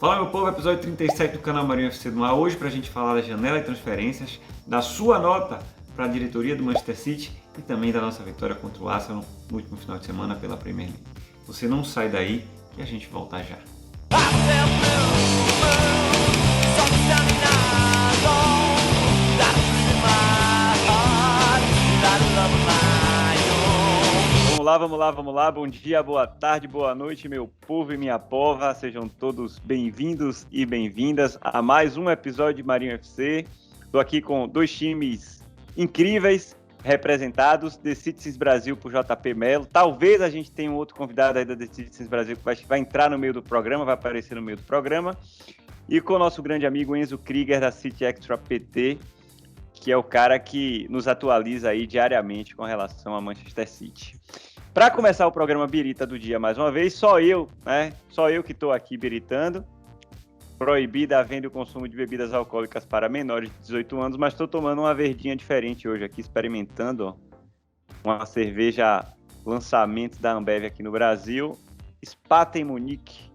Fala, meu povo, episódio 37 do canal Marinho FC do Mar. Hoje para a gente falar da janela de transferências, da sua nota para a diretoria do Manchester City e também da nossa vitória contra o Arsenal no último final de semana pela Premier League. Você não sai daí que a gente volta já. Vamos lá. Bom dia, boa tarde, boa noite, meu povo e minha pova. Sejam todos bem-vindos e bem-vindas a mais um episódio de Marinho FC. Estou aqui com dois times incríveis representados, The Citizens Brasil por JP Melo. Talvez a gente tenha um outro convidado aí da The Citizens Brasil que vai entrar no meio do programa, vai aparecer no meio do programa. E com o nosso grande amigo Enzo Krieger da City Extra PT, que é o cara que nos atualiza aí diariamente com relação a Manchester City. Para começar o programa Birita do dia mais uma vez, só eu que estou aqui biritando. Proibida a venda e o consumo de bebidas alcoólicas para menores de 18 anos, mas estou tomando uma verdinha diferente hoje aqui, experimentando uma cerveja lançamento da Ambev aqui no Brasil, Spaten Munique,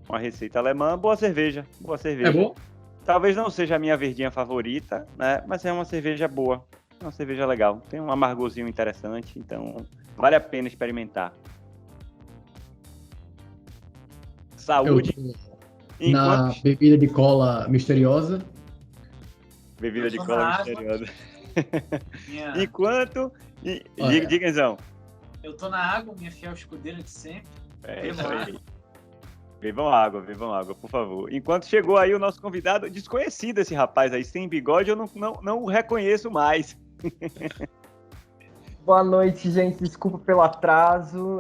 uma receita alemã. Boa cerveja. É bom? Talvez não seja a minha verdinha favorita, né? Mas é uma cerveja boa, é uma cerveja legal, tem um amargozinho interessante, então vale a pena experimentar. Saúde. Na bebida de cola misteriosa. Bebida de cola misteriosa. Minha... Enquanto... Diga, Enzão. Eu tô na água, minha fiel escudeira de sempre. É isso aí. Bebam água, por favor. Enquanto chegou aí o nosso convidado, desconhecido esse rapaz aí, sem bigode, eu não o reconheço mais. Boa noite, gente. Desculpa pelo atraso.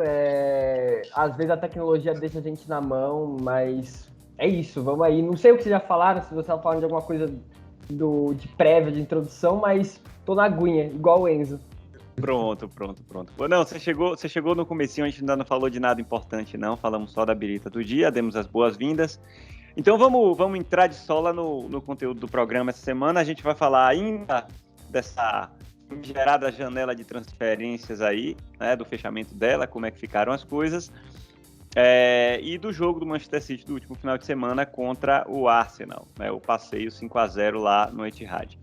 Às vezes a tecnologia deixa a gente na mão, mas é isso. Vamos aí. Não sei o que vocês já falaram, se você estava falando de alguma coisa de prévia, de introdução, mas tô na aguinha, igual o Enzo. Pronto. Não, você chegou no comecinho, a gente ainda não falou de nada importante, não. Falamos só da birita do dia, demos as boas-vindas. Então vamos entrar de sola no conteúdo do programa essa semana. A gente vai falar ainda dessa gerada janela de transferências aí, né, do fechamento dela, como é que ficaram as coisas, e do jogo do Manchester City do último final de semana contra o Arsenal, né, o passeio 5-0 lá no Etihad.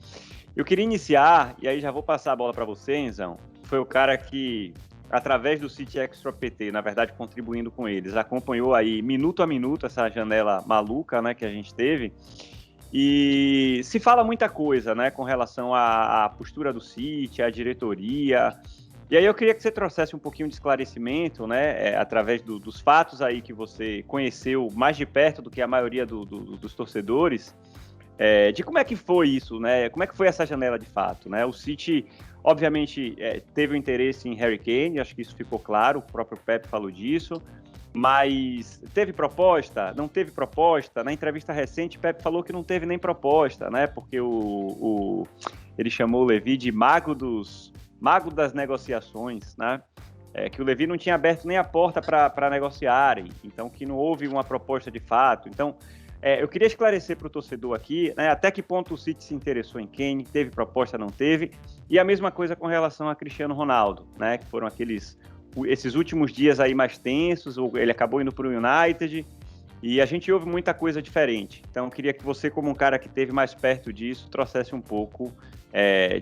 Eu queria iniciar, e aí já vou passar a bola para você, Enzão. Foi o cara que, através do City Extra PT, na verdade contribuindo com eles, acompanhou aí minuto a minuto essa janela maluca, né, que a gente teve. E se fala muita coisa, né, com relação à postura do City, à diretoria. E aí eu queria que você trouxesse um pouquinho de esclarecimento, né, através dos fatos aí que você conheceu mais de perto do que a maioria dos torcedores, de como é que foi isso, né? Como é que foi essa janela de fato, né? O City, obviamente, teve um interesse em Harry Kane, acho que isso ficou claro, o próprio Pep falou disso, mas teve proposta? Não teve proposta? Na entrevista recente, Pep falou que não teve nem proposta, né? Porque ele chamou o Levy de mago das negociações, né? Que o Levy não tinha aberto nem a porta para negociarem, então que não houve uma proposta de fato. Então, eu queria esclarecer para o torcedor aqui, né, até que ponto o City se interessou em Kane, teve proposta, não teve, e a mesma coisa com relação a Cristiano Ronaldo, né, que foram esses últimos dias aí mais tensos, ele acabou indo para o United, e a gente ouve muita coisa diferente. Então, eu queria que você, como um cara que esteve mais perto disso, trouxesse um pouco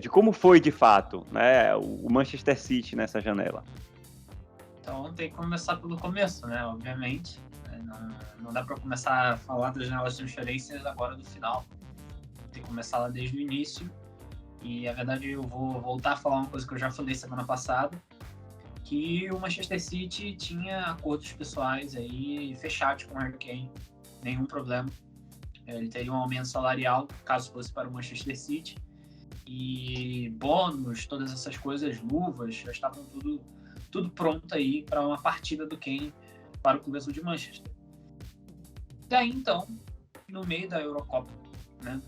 de como foi, de fato, né, o Manchester City nessa janela. Então, tem que começar pelo começo, né, obviamente. Não dá para começar a falar das janelas de transferências agora do final. Tem que começar lá desde o início. E, na verdade, eu vou voltar a falar uma coisa que eu já falei semana passada, que o Manchester City tinha acordos pessoais aí fechados com o Harry Kane. Nenhum problema. Ele teria um aumento salarial, caso fosse para o Manchester City. E bônus, todas essas coisas, luvas, já estavam tudo pronto aí para uma partida do Kane para o Clube Azul de Manchester. Daí, então, no meio da Eurocopa, né,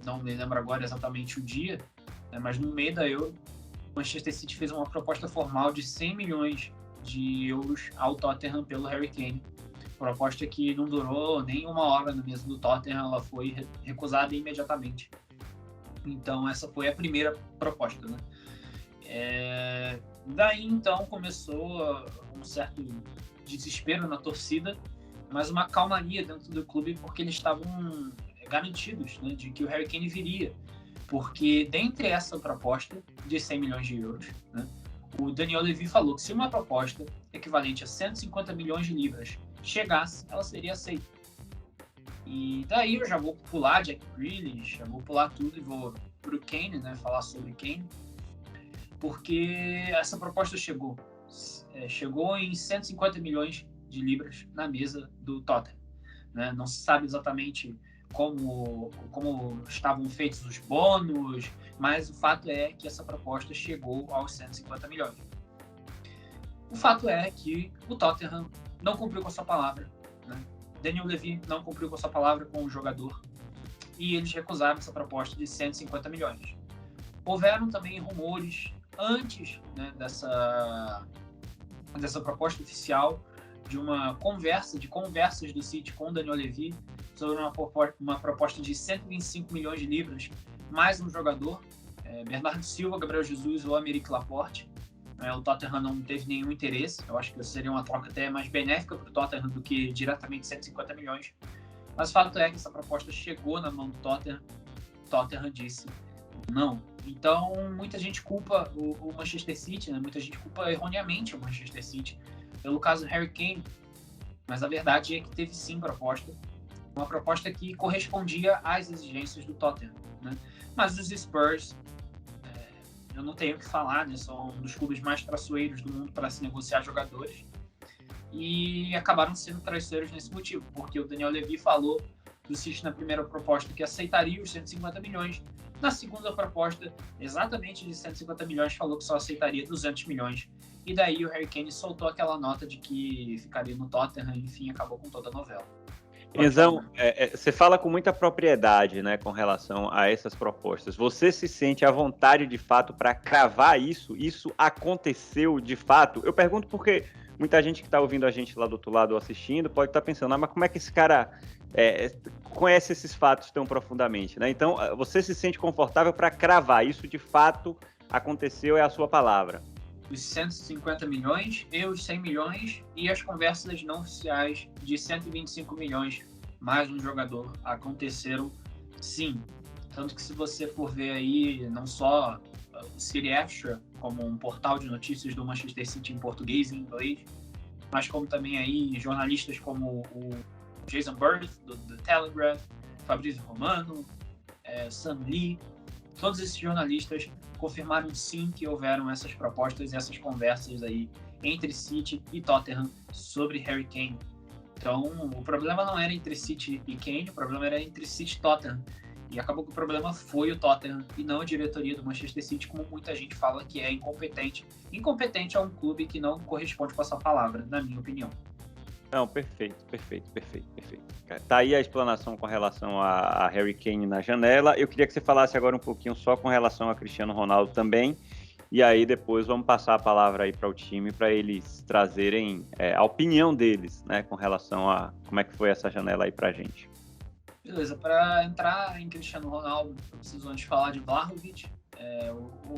não me lembro agora exatamente o dia, né, mas no meio da Euro, o Manchester City fez uma proposta formal de 100 milhões de euros ao Tottenham pelo Harry Kane. Proposta que não durou nem uma hora na mesa do Tottenham, ela foi recusada imediatamente. Então, essa foi a primeira proposta, né? Daí, então, começou um certo desespero na torcida, mas uma calmaria dentro do clube, porque eles estavam garantidos, né, de que o Harry Kane viria. Porque dentre essa proposta de 100 milhões de euros, né, o Daniel Levy falou que se uma proposta equivalente a 150 milhões de libras chegasse, ela seria aceita. E daí eu já vou pular Jack Grealish, já vou pular tudo e vou pro Kane, né, falar sobre Kane, porque essa proposta chegou em 150 milhões de libras na mesa do Tottenham, né? Não se sabe exatamente como estavam feitos os bônus, mas o fato é que essa proposta chegou aos 150 milhões. O fato é que o Tottenham não cumpriu com a sua palavra, né? Daniel Levy não cumpriu com a sua palavra com o jogador e eles recusaram essa proposta de 150 milhões. Houveram também rumores antes, né, dessa proposta oficial de conversas do City com o Daniel Levy sobre uma proposta de 125 milhões de libras, mais um jogador, Bernardo Silva, Gabriel Jesus ou Aymeric Laporte. O Tottenham não teve nenhum interesse. Eu acho que seria uma troca até mais benéfica para o Tottenham do que diretamente 150 milhões. Mas o fato é que essa proposta chegou na mão do Tottenham. O Tottenham disse não. Então, muita gente culpa o Manchester City, né? Muita gente culpa erroneamente o Manchester City pelo caso Harry Kane. Mas a verdade é que teve sim proposta. Uma proposta que correspondia às exigências do Tottenham, né? Mas os Spurs, eu não tenho o que falar, né? São um dos clubes mais traiçoeiros do mundo para se negociar jogadores. E acabaram sendo traiçoeiros nesse motivo, porque o Daniel Levy falou do City na primeira proposta que aceitaria os 150 milhões. Na segunda proposta, exatamente de 150 milhões, falou que só aceitaria 200 milhões. E daí o Harry Kane soltou aquela nota de que ficaria no Tottenham, enfim, acabou com toda a novela. Então, você fala com muita propriedade, né, com relação a essas propostas. Você se sente à vontade, de fato, para cravar isso? Isso aconteceu, de fato? Eu pergunto porque muita gente que está ouvindo a gente lá do outro lado assistindo pode estar pensando, mas como é que esse cara conhece esses fatos tão profundamente, né? Então, você se sente confortável para cravar? Isso, de fato, aconteceu, é a sua palavra. Os 150 milhões e os 100 milhões e as conversas não oficiais de 125 milhões mais um jogador aconteceram sim. Tanto que se você for ver aí não só o City Extra como um portal de notícias do Manchester City em português e em inglês, mas como também aí jornalistas como o Jason Bird do Telegraph, Fabrizio Romano, Sam Lee, todos esses jornalistas confirmaram sim que houveram essas propostas e essas conversas aí entre City e Tottenham sobre Harry Kane. Então, o problema não era entre City e Kane, o problema era entre City e Tottenham. E acabou que o problema foi o Tottenham e não a diretoria do Manchester City, como muita gente fala que é incompetente. Incompetente é um clube que não corresponde com essa palavra, na minha opinião. Não, perfeito. Tá aí a explanação com relação a Harry Kane na janela. Eu queria que você falasse agora um pouquinho só com relação a Cristiano Ronaldo também. E aí depois vamos passar a palavra aí para o time, para eles trazerem a opinião deles, né, com relação a como é que foi essa janela aí para a gente. Beleza, para entrar em Cristiano Ronaldo, eu preciso antes falar de Vlahovic. O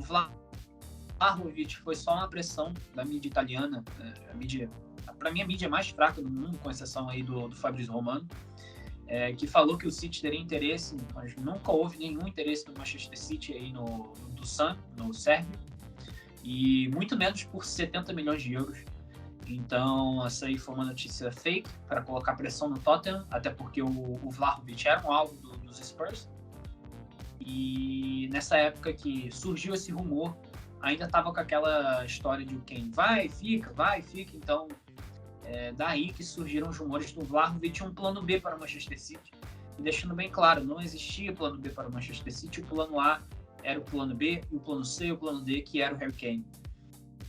Vlahovic foi só uma pressão da mídia italiana, para mim a mídia mais fraca do mundo, com exceção aí do Fabrizio Romano, que falou que o City teria interesse, mas nunca houve nenhum interesse do Manchester City aí no Sérvio, e muito menos por 70 milhões de euros. Então, essa aí foi uma notícia fake para colocar pressão no Tottenham, até porque o Vlahovic era um alvo dos Spurs. E nessa época que surgiu esse rumor, ainda estava com aquela história de quem vai, fica. Então, daí que surgiram os rumores do Vlahovic um plano B para o Manchester City. E deixando bem claro, não existia plano B para o Manchester City, o plano A era o plano B, e o plano C e o plano D, que era o Harry Kane.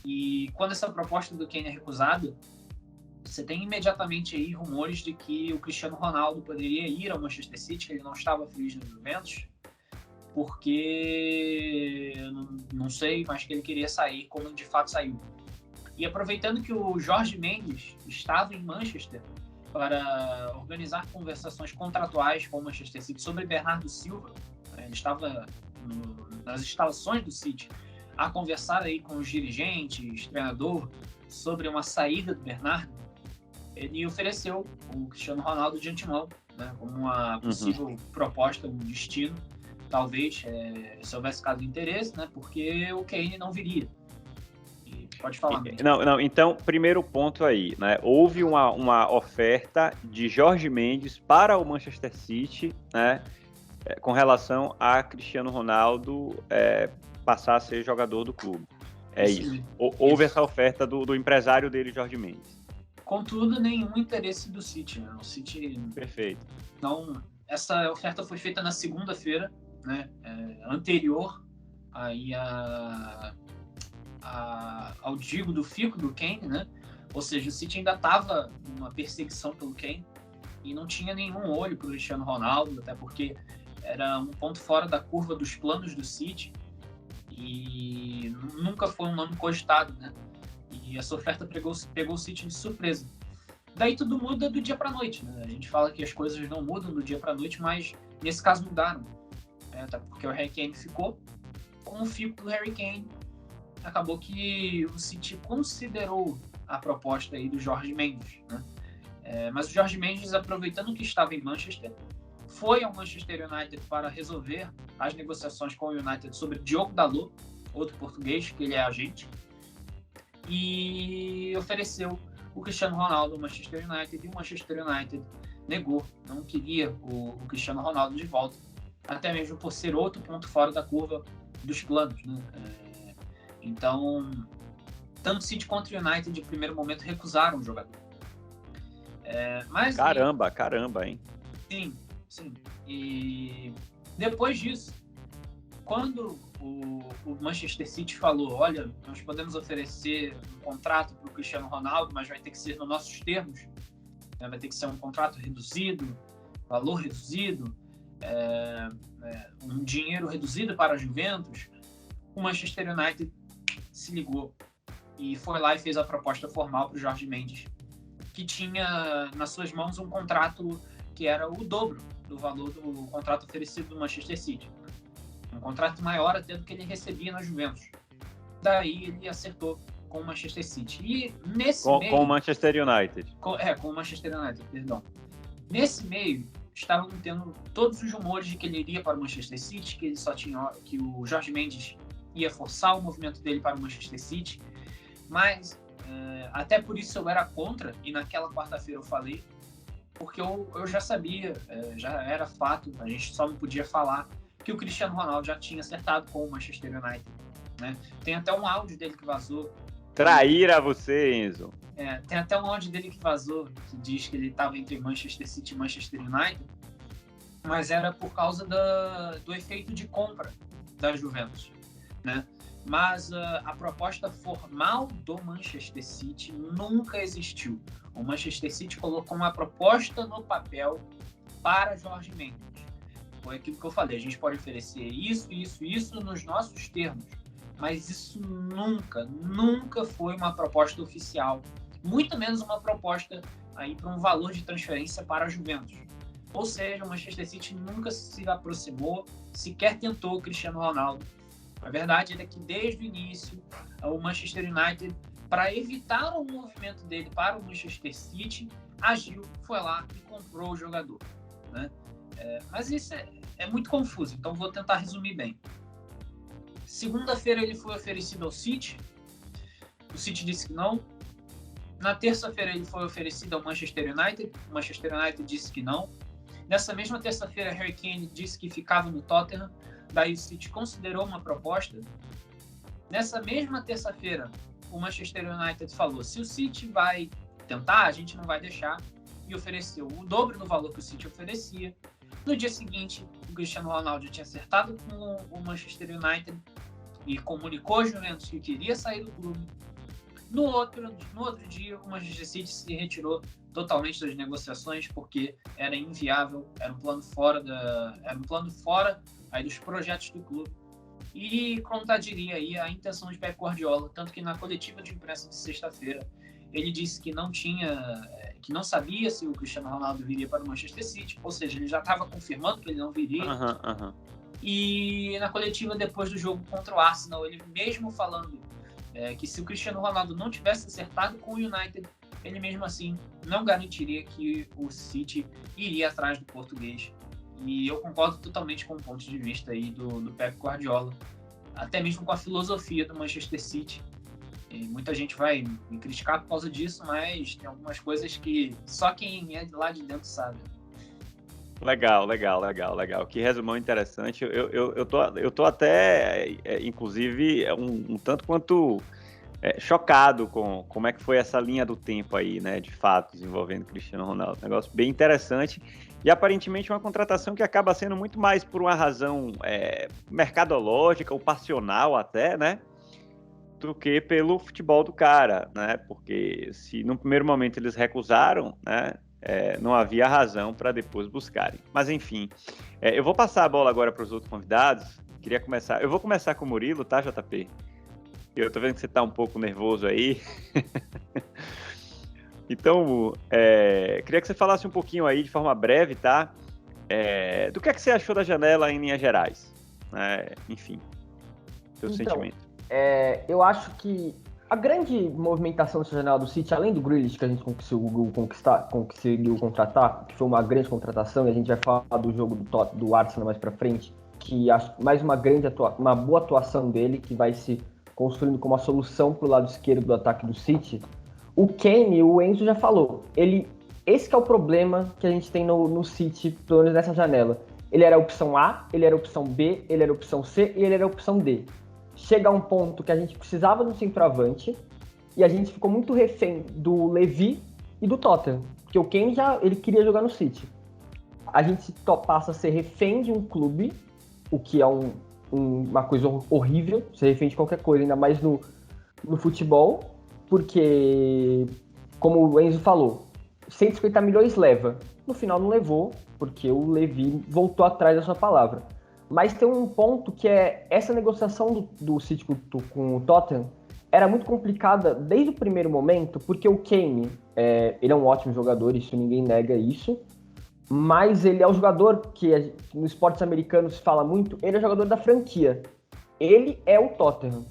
E quando essa proposta do Kane é recusada, você tem imediatamente aí rumores de que o Cristiano Ronaldo poderia ir ao Manchester City, que ele não estava feliz no Juventus, porque não sei, mas que ele queria sair, como de fato saiu. E aproveitando que o Jorge Mendes estava em Manchester para organizar conversações contratuais com o Manchester City sobre Bernardo Silva, ele estava nas instalações do City a conversar aí com os dirigentes, treinador, sobre uma saída do Bernardo. ele ofereceu o Cristiano Ronaldo de antemão, né, como uma possível proposta, um destino, talvez, se houvesse caso de interesse, né, porque o Kane não viria. E pode falar. Não, então, primeiro ponto aí, né, houve uma oferta de Jorge Mendes para o Manchester City, né, com relação a Cristiano Ronaldo passar a ser jogador do clube. Isso. Houve essa oferta do empresário dele, Jorge Mendes. Contudo, nenhum interesse do City, né? O City... Perfeito. Então, essa oferta foi feita na segunda-feira, né? Anterior aí ao digo do fico do Kane, né? Ou seja, o City ainda estava numa perseguição pelo Kane e não tinha nenhum olho para o Cristiano Ronaldo, até porque era um ponto fora da curva dos planos do City e nunca foi um nome cogitado, né? E essa oferta pegou o City de surpresa. Daí tudo muda do dia para noite, né? A gente fala que as coisas não mudam do dia para noite, mas nesse caso mudaram. Até porque o Harry Kane ficou. Com o fico do Harry Kane, acabou que o City considerou a proposta aí do Jorge Mendes, né? Mas o Jorge Mendes, aproveitando que estava em Manchester, foi ao Manchester United para resolver as negociações com o United sobre Diogo Dalot, outro português, que ele é agente, e ofereceu o Cristiano Ronaldo ao Manchester United, e o Manchester United negou, não queria o Cristiano Ronaldo de volta, até mesmo por ser outro ponto fora da curva dos planos, né? Então, tanto City quanto o United, de primeiro momento, recusaram o jogador. Mas Caramba, hein? Sim. E depois disso, quando o Manchester City falou, olha, nós podemos oferecer um contrato para o Cristiano Ronaldo, mas vai ter que ser nos nossos termos, né? Vai ter que ser um contrato reduzido, valor reduzido, um dinheiro reduzido para a Juventus, o Manchester United se ligou e foi lá e fez a proposta formal para o Jorge Mendes, que tinha nas suas mãos um contrato que era o dobro do valor do contrato oferecido do Manchester City. Um contrato maior até do que ele recebia na Juventus. Daí ele acertou com o Manchester City. E nesse meio... Com o Manchester United. Com o Manchester United, perdão. Nesse meio, estavam tendo todos os rumores de que ele iria para o Manchester City, que ele só tinha... que o Jorge Mendes ia forçar o movimento dele para o Manchester City. Mas, até por isso eu era contra, e naquela quarta-feira eu falei, porque eu já sabia, já era fato, a gente só não podia falar que o Cristiano Ronaldo já tinha acertado com o Manchester United, né? Tem até um áudio dele que vazou. Traíra você, Enzo. Tem até um áudio dele que vazou, que diz que ele estava entre Manchester City e Manchester United, mas era por causa do efeito de compra da Juventus, né? Mas a proposta formal do Manchester City nunca existiu. O Manchester City colocou uma proposta no papel para Jorge Mendes. Foi aquilo que eu falei, a gente pode oferecer isso nos nossos termos, mas isso nunca foi uma proposta oficial, muito menos uma proposta aí para um valor de transferência para a Juventus. Ou seja, o Manchester City nunca se aproximou, sequer tentou o Cristiano Ronaldo. A verdade é que desde o início, o Manchester United, para evitar o movimento dele para o Manchester City, agiu, foi lá e comprou o jogador, né? Mas isso é muito confuso, então vou tentar resumir bem. Segunda-feira ele foi oferecido ao City, o City disse que não. Na terça-feira ele foi oferecido ao Manchester United, o Manchester United disse que não. Nessa mesma terça-feira, Harry Kane disse que ficava no Tottenham, daí o City considerou uma proposta. Nessa mesma terça-feira, o Manchester United falou, se o City vai tentar, a gente não vai deixar, e ofereceu o dobro do valor que o City oferecia. No dia seguinte, o Cristiano Ronaldo tinha acertado com o Manchester United e comunicou aos Juventus que queria sair do clube. No outro dia, o Manchester City se retirou totalmente das negociações porque era inviável, era um plano fora aí dos projetos do clube e contradiria aí a intenção de Pep Guardiola, tanto que na coletiva de imprensa de sexta-feira ele disse que não sabia se o Cristiano Ronaldo viria para o Manchester City, ou seja, ele já estava confirmando que ele não viria. E na coletiva depois do jogo contra o Arsenal, ele mesmo falando que se o Cristiano Ronaldo não tivesse acertado com o United, ele mesmo assim não garantiria que o City iria atrás do português. E eu concordo totalmente com o ponto de vista aí do Pep Guardiola, até mesmo com a filosofia do Manchester City. E muita gente vai me criticar por causa disso, mas tem algumas coisas que só quem é de lá de dentro sabe. Legal. Que resumão interessante. Eu tô até, inclusive, um tanto quanto chocado com como é que foi essa linha do tempo aí, né, de fatos envolvendo Cristiano Ronaldo. Negócio bem interessante e aparentemente uma contratação que acaba sendo muito mais por uma razão mercadológica ou passional até, né, do que pelo futebol do cara, né, porque se no primeiro momento eles recusaram, né, não havia razão para depois buscarem. Mas enfim, eu vou passar a bola agora para os outros convidados. Eu vou começar com o Murilo, tá, JP? Eu tô vendo que você tá um pouco nervoso aí. Então, queria que você falasse um pouquinho aí, de forma breve, tá? Do que você achou da janela em linhas gerais? Enfim, seu sentimento. Eu acho que a grande movimentação dessa janela do City, além do Grealish, que a gente conseguiu contratar, que foi uma grande contratação, e a gente vai falar do jogo do Arsenal mais pra frente, que acho mais uma boa atuação dele, que vai se construindo como a solução para o lado esquerdo do ataque do City. O Kane, o Enzo já falou, esse que é o problema que a gente tem no City, pelo menos nessa janela. Ele era a opção A, ele era a opção B, ele era a opção C e ele era a opção D. Chega a um ponto que a gente precisava do centroavante e a gente ficou muito refém do Levi e do Tottenham, porque o Kane ele queria jogar no City. A gente passa a ser refém de um clube, o que é uma coisa horrível, ser refém de qualquer coisa, ainda mais no futebol, porque, como o Enzo falou, 150 milhões leva. No final não levou, porque o Levi voltou atrás da sua palavra. Mas tem um ponto que essa negociação do City com o Tottenham era muito complicada desde o primeiro momento, porque o Kane, ele é um ótimo jogador, isso ninguém nega isso, mas ele é o jogador que nos esportes americanos se fala muito, ele é o jogador da franquia. Ele é o Tottenham.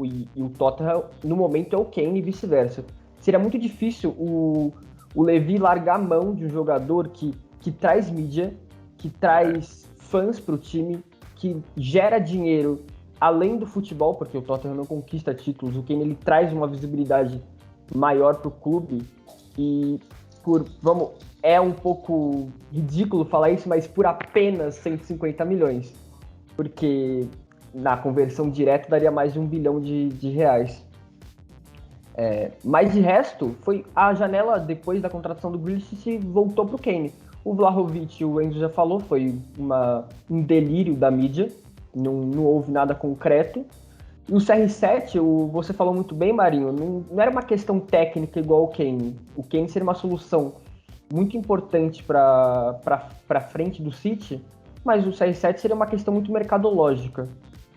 E o Tottenham, no momento, é o Kane e vice-versa. Seria muito difícil o Levi largar a mão de um jogador que traz mídia, que traz fãs para o time, que gera dinheiro além do futebol, porque o Tottenham não conquista títulos. O Kane ele traz uma visibilidade maior para o clube e é um pouco ridículo falar isso, mas por apenas 150 milhões. Porque na conversão direta daria mais de 1 bilhão de reais. Mas de resto, foi a janela depois da contratação do Grealish se voltou para o Kane. O Vlahovic, o Enzo já falou, foi um delírio da mídia, não houve nada concreto. E o CR7, você falou muito bem, Marinho, não era uma questão técnica igual o Kane. O Kane seria uma solução muito importante para frente do City, mas o CR7 seria uma questão muito mercadológica,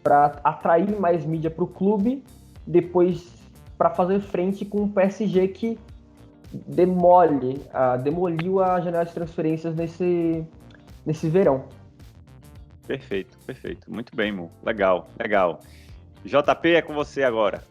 para atrair mais mídia para o clube, depois para fazer frente com o PSG que demoliu a janela de transferências nesse verão. Perfeito. Muito bem, Mu. Legal. JP, é com você agora.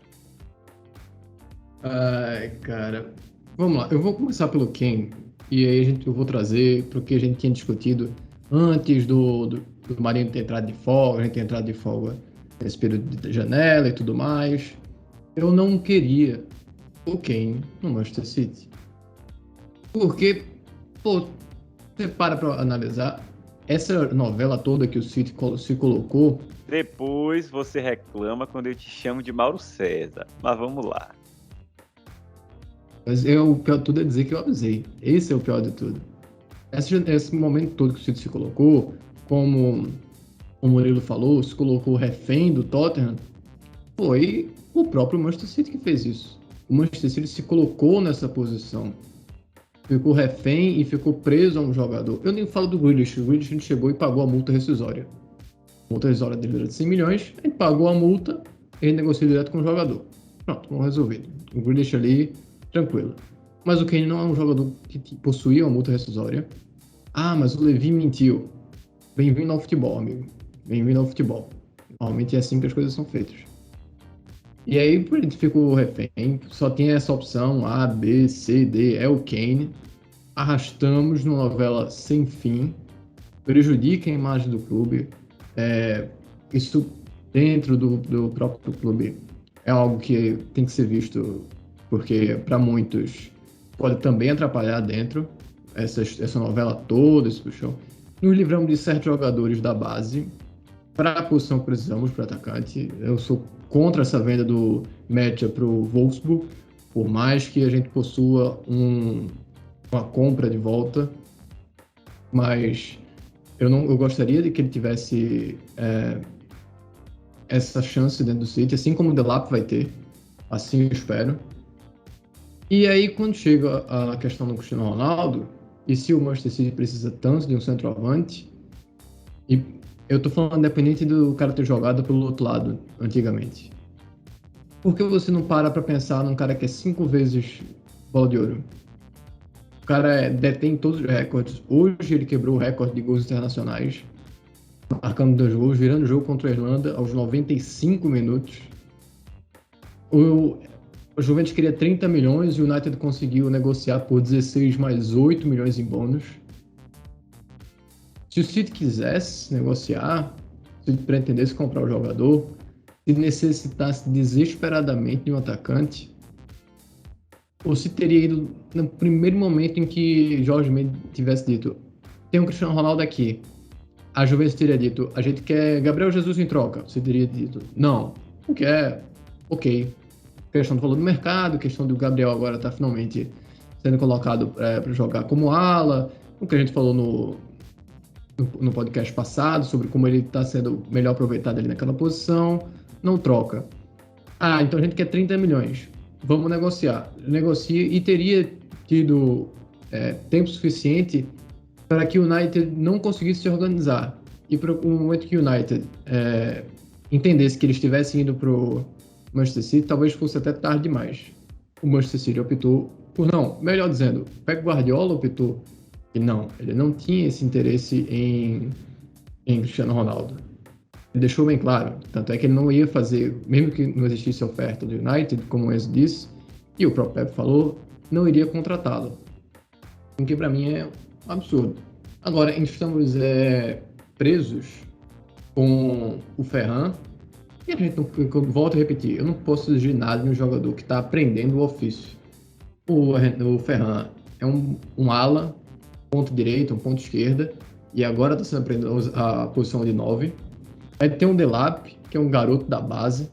Ai, cara. Vamos lá, eu vou começar pelo Kane, e aí eu vou trazer para o que a gente tinha discutido antes do Marinho ter entrado de folga, a gente ter entrado de folga nesse período de janela e tudo mais. Eu não queria o Kane no Manchester City. Porque, você para analisar essa novela toda que o City se colocou. Depois você reclama quando eu te chamo de Mauro César. Mas vamos lá. Mas o pior de tudo é dizer que eu avisei. Esse é o pior de tudo. Esse momento todo que o City se colocou, como o Murilo falou, se colocou refém do Tottenham, foi o próprio Manchester City que fez isso. O Manchester City se colocou nessa posição. Ficou refém e ficou preso a um jogador. Eu nem falo do Grealish. O Grealish chegou e pagou a multa rescisória. A multa rescisória dele era de 100 milhões, a gente pagou a multa e negociou direto com o jogador. Pronto, vamos resolvido. O Grealish ali, tranquilo. Mas o Kane não é um jogador que possuía uma multa rescisória. Ah, mas o Levi mentiu. Bem-vindo ao futebol, amigo. Bem-vindo ao futebol. Normalmente é assim que as coisas são feitas. E aí a gente ficou refém, só tinha essa opção A, B, C, D, é o Kane. Arrastamos numa novela sem fim, prejudica a imagem do clube. Isso dentro do próprio clube é algo que tem que ser visto, porque para muitos pode também atrapalhar dentro essa novela toda, esse puxão. Nos livramos de certos jogadores da base para a posição que precisamos para atacante. Eu sou contra essa venda do Mecha para o Wolfsburg, por mais que a gente possua uma compra de volta, mas eu gostaria de que ele tivesse essa chance dentro do City, assim como o Delap vai ter, assim eu espero. E aí, quando chega a questão do Cristiano Ronaldo, e se o Manchester City precisa tanto de um centroavante, e eu tô falando independente do cara ter jogado pelo outro lado, antigamente. Por que você não para pensar num cara que é 5 vezes bola de ouro? O cara detém todos os recordes. Hoje ele quebrou o recorde de gols internacionais, marcando 2 gols, virando o jogo contra a Irlanda aos 95 minutos. O Juventus queria 30 milhões e o United conseguiu negociar por 16 mais 8 milhões em bônus. Se o City quisesse negociar, se pretendesse comprar o jogador, se necessitasse desesperadamente de um atacante, ou se teria ido no primeiro momento em que Jorge Mendes tivesse dito: tem um Cristiano Ronaldo aqui, a Juventus teria dito: a gente quer Gabriel Jesus em troca. Você teria dito: não quer, ok. Questão do valor do mercado, questão do Gabriel agora tá finalmente sendo colocado para jogar como ala, o que a gente falou no podcast passado sobre como ele está sendo melhor aproveitado ali naquela posição. Não troca. Então a gente quer 30 milhões. Vamos negociar. Negocia e teria tido tempo suficiente para que o United não conseguisse se organizar. E para o momento que o United entendesse que ele estivesse indo para o Manchester City, talvez fosse até tarde demais. O Manchester City optou por não. Melhor dizendo, o Pep Guardiola optou que não. Ele não tinha esse interesse em Cristiano Ronaldo. Ele deixou bem claro. Tanto é que ele não ia fazer, mesmo que não existisse oferta do United, como o Enzo disse, e o próprio Pep falou, não iria contratá-lo. O que para mim é um absurdo. Agora, estamos presos com o Ferran. E a gente não, volto a repetir, eu não posso exigir nada de um jogador que está aprendendo o ofício. O Ferran é um ala, ponto direito, um ponto esquerda, e agora está sendo aprendido a posição de 9. Aí tem um Delap, que é um garoto da base,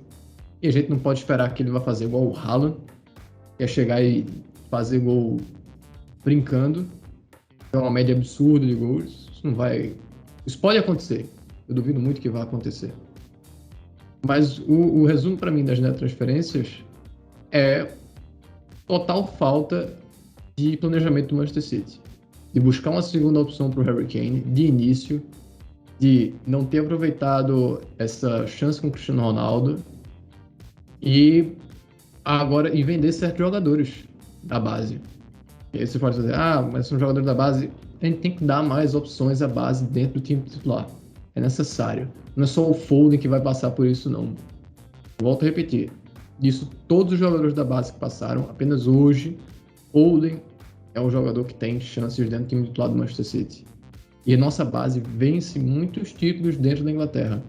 e a gente não pode esperar que ele vai fazer igual o Haaland, que é chegar e fazer gol brincando. É uma média absurda de gols. Isso não vai... Isso pode acontecer. Eu duvido muito que vai acontecer. Mas o resumo para mim das transferências é total falta de planejamento do Manchester City. De buscar uma segunda opção para o Harry Kane de início, de não ter aproveitado essa chance com o Cristiano Ronaldo e agora vender certos jogadores da base. E aí você pode dizer, mas são jogadores da base. A gente tem que dar mais opções à base dentro do time titular. É necessário. Não é só o Foden que vai passar por isso, não. Volto a repetir. Disso, todos os jogadores da base que passaram, apenas hoje, Foden é o jogador que tem chances dentro do time titular do Manchester City. E a nossa base vence muitos títulos dentro da Inglaterra.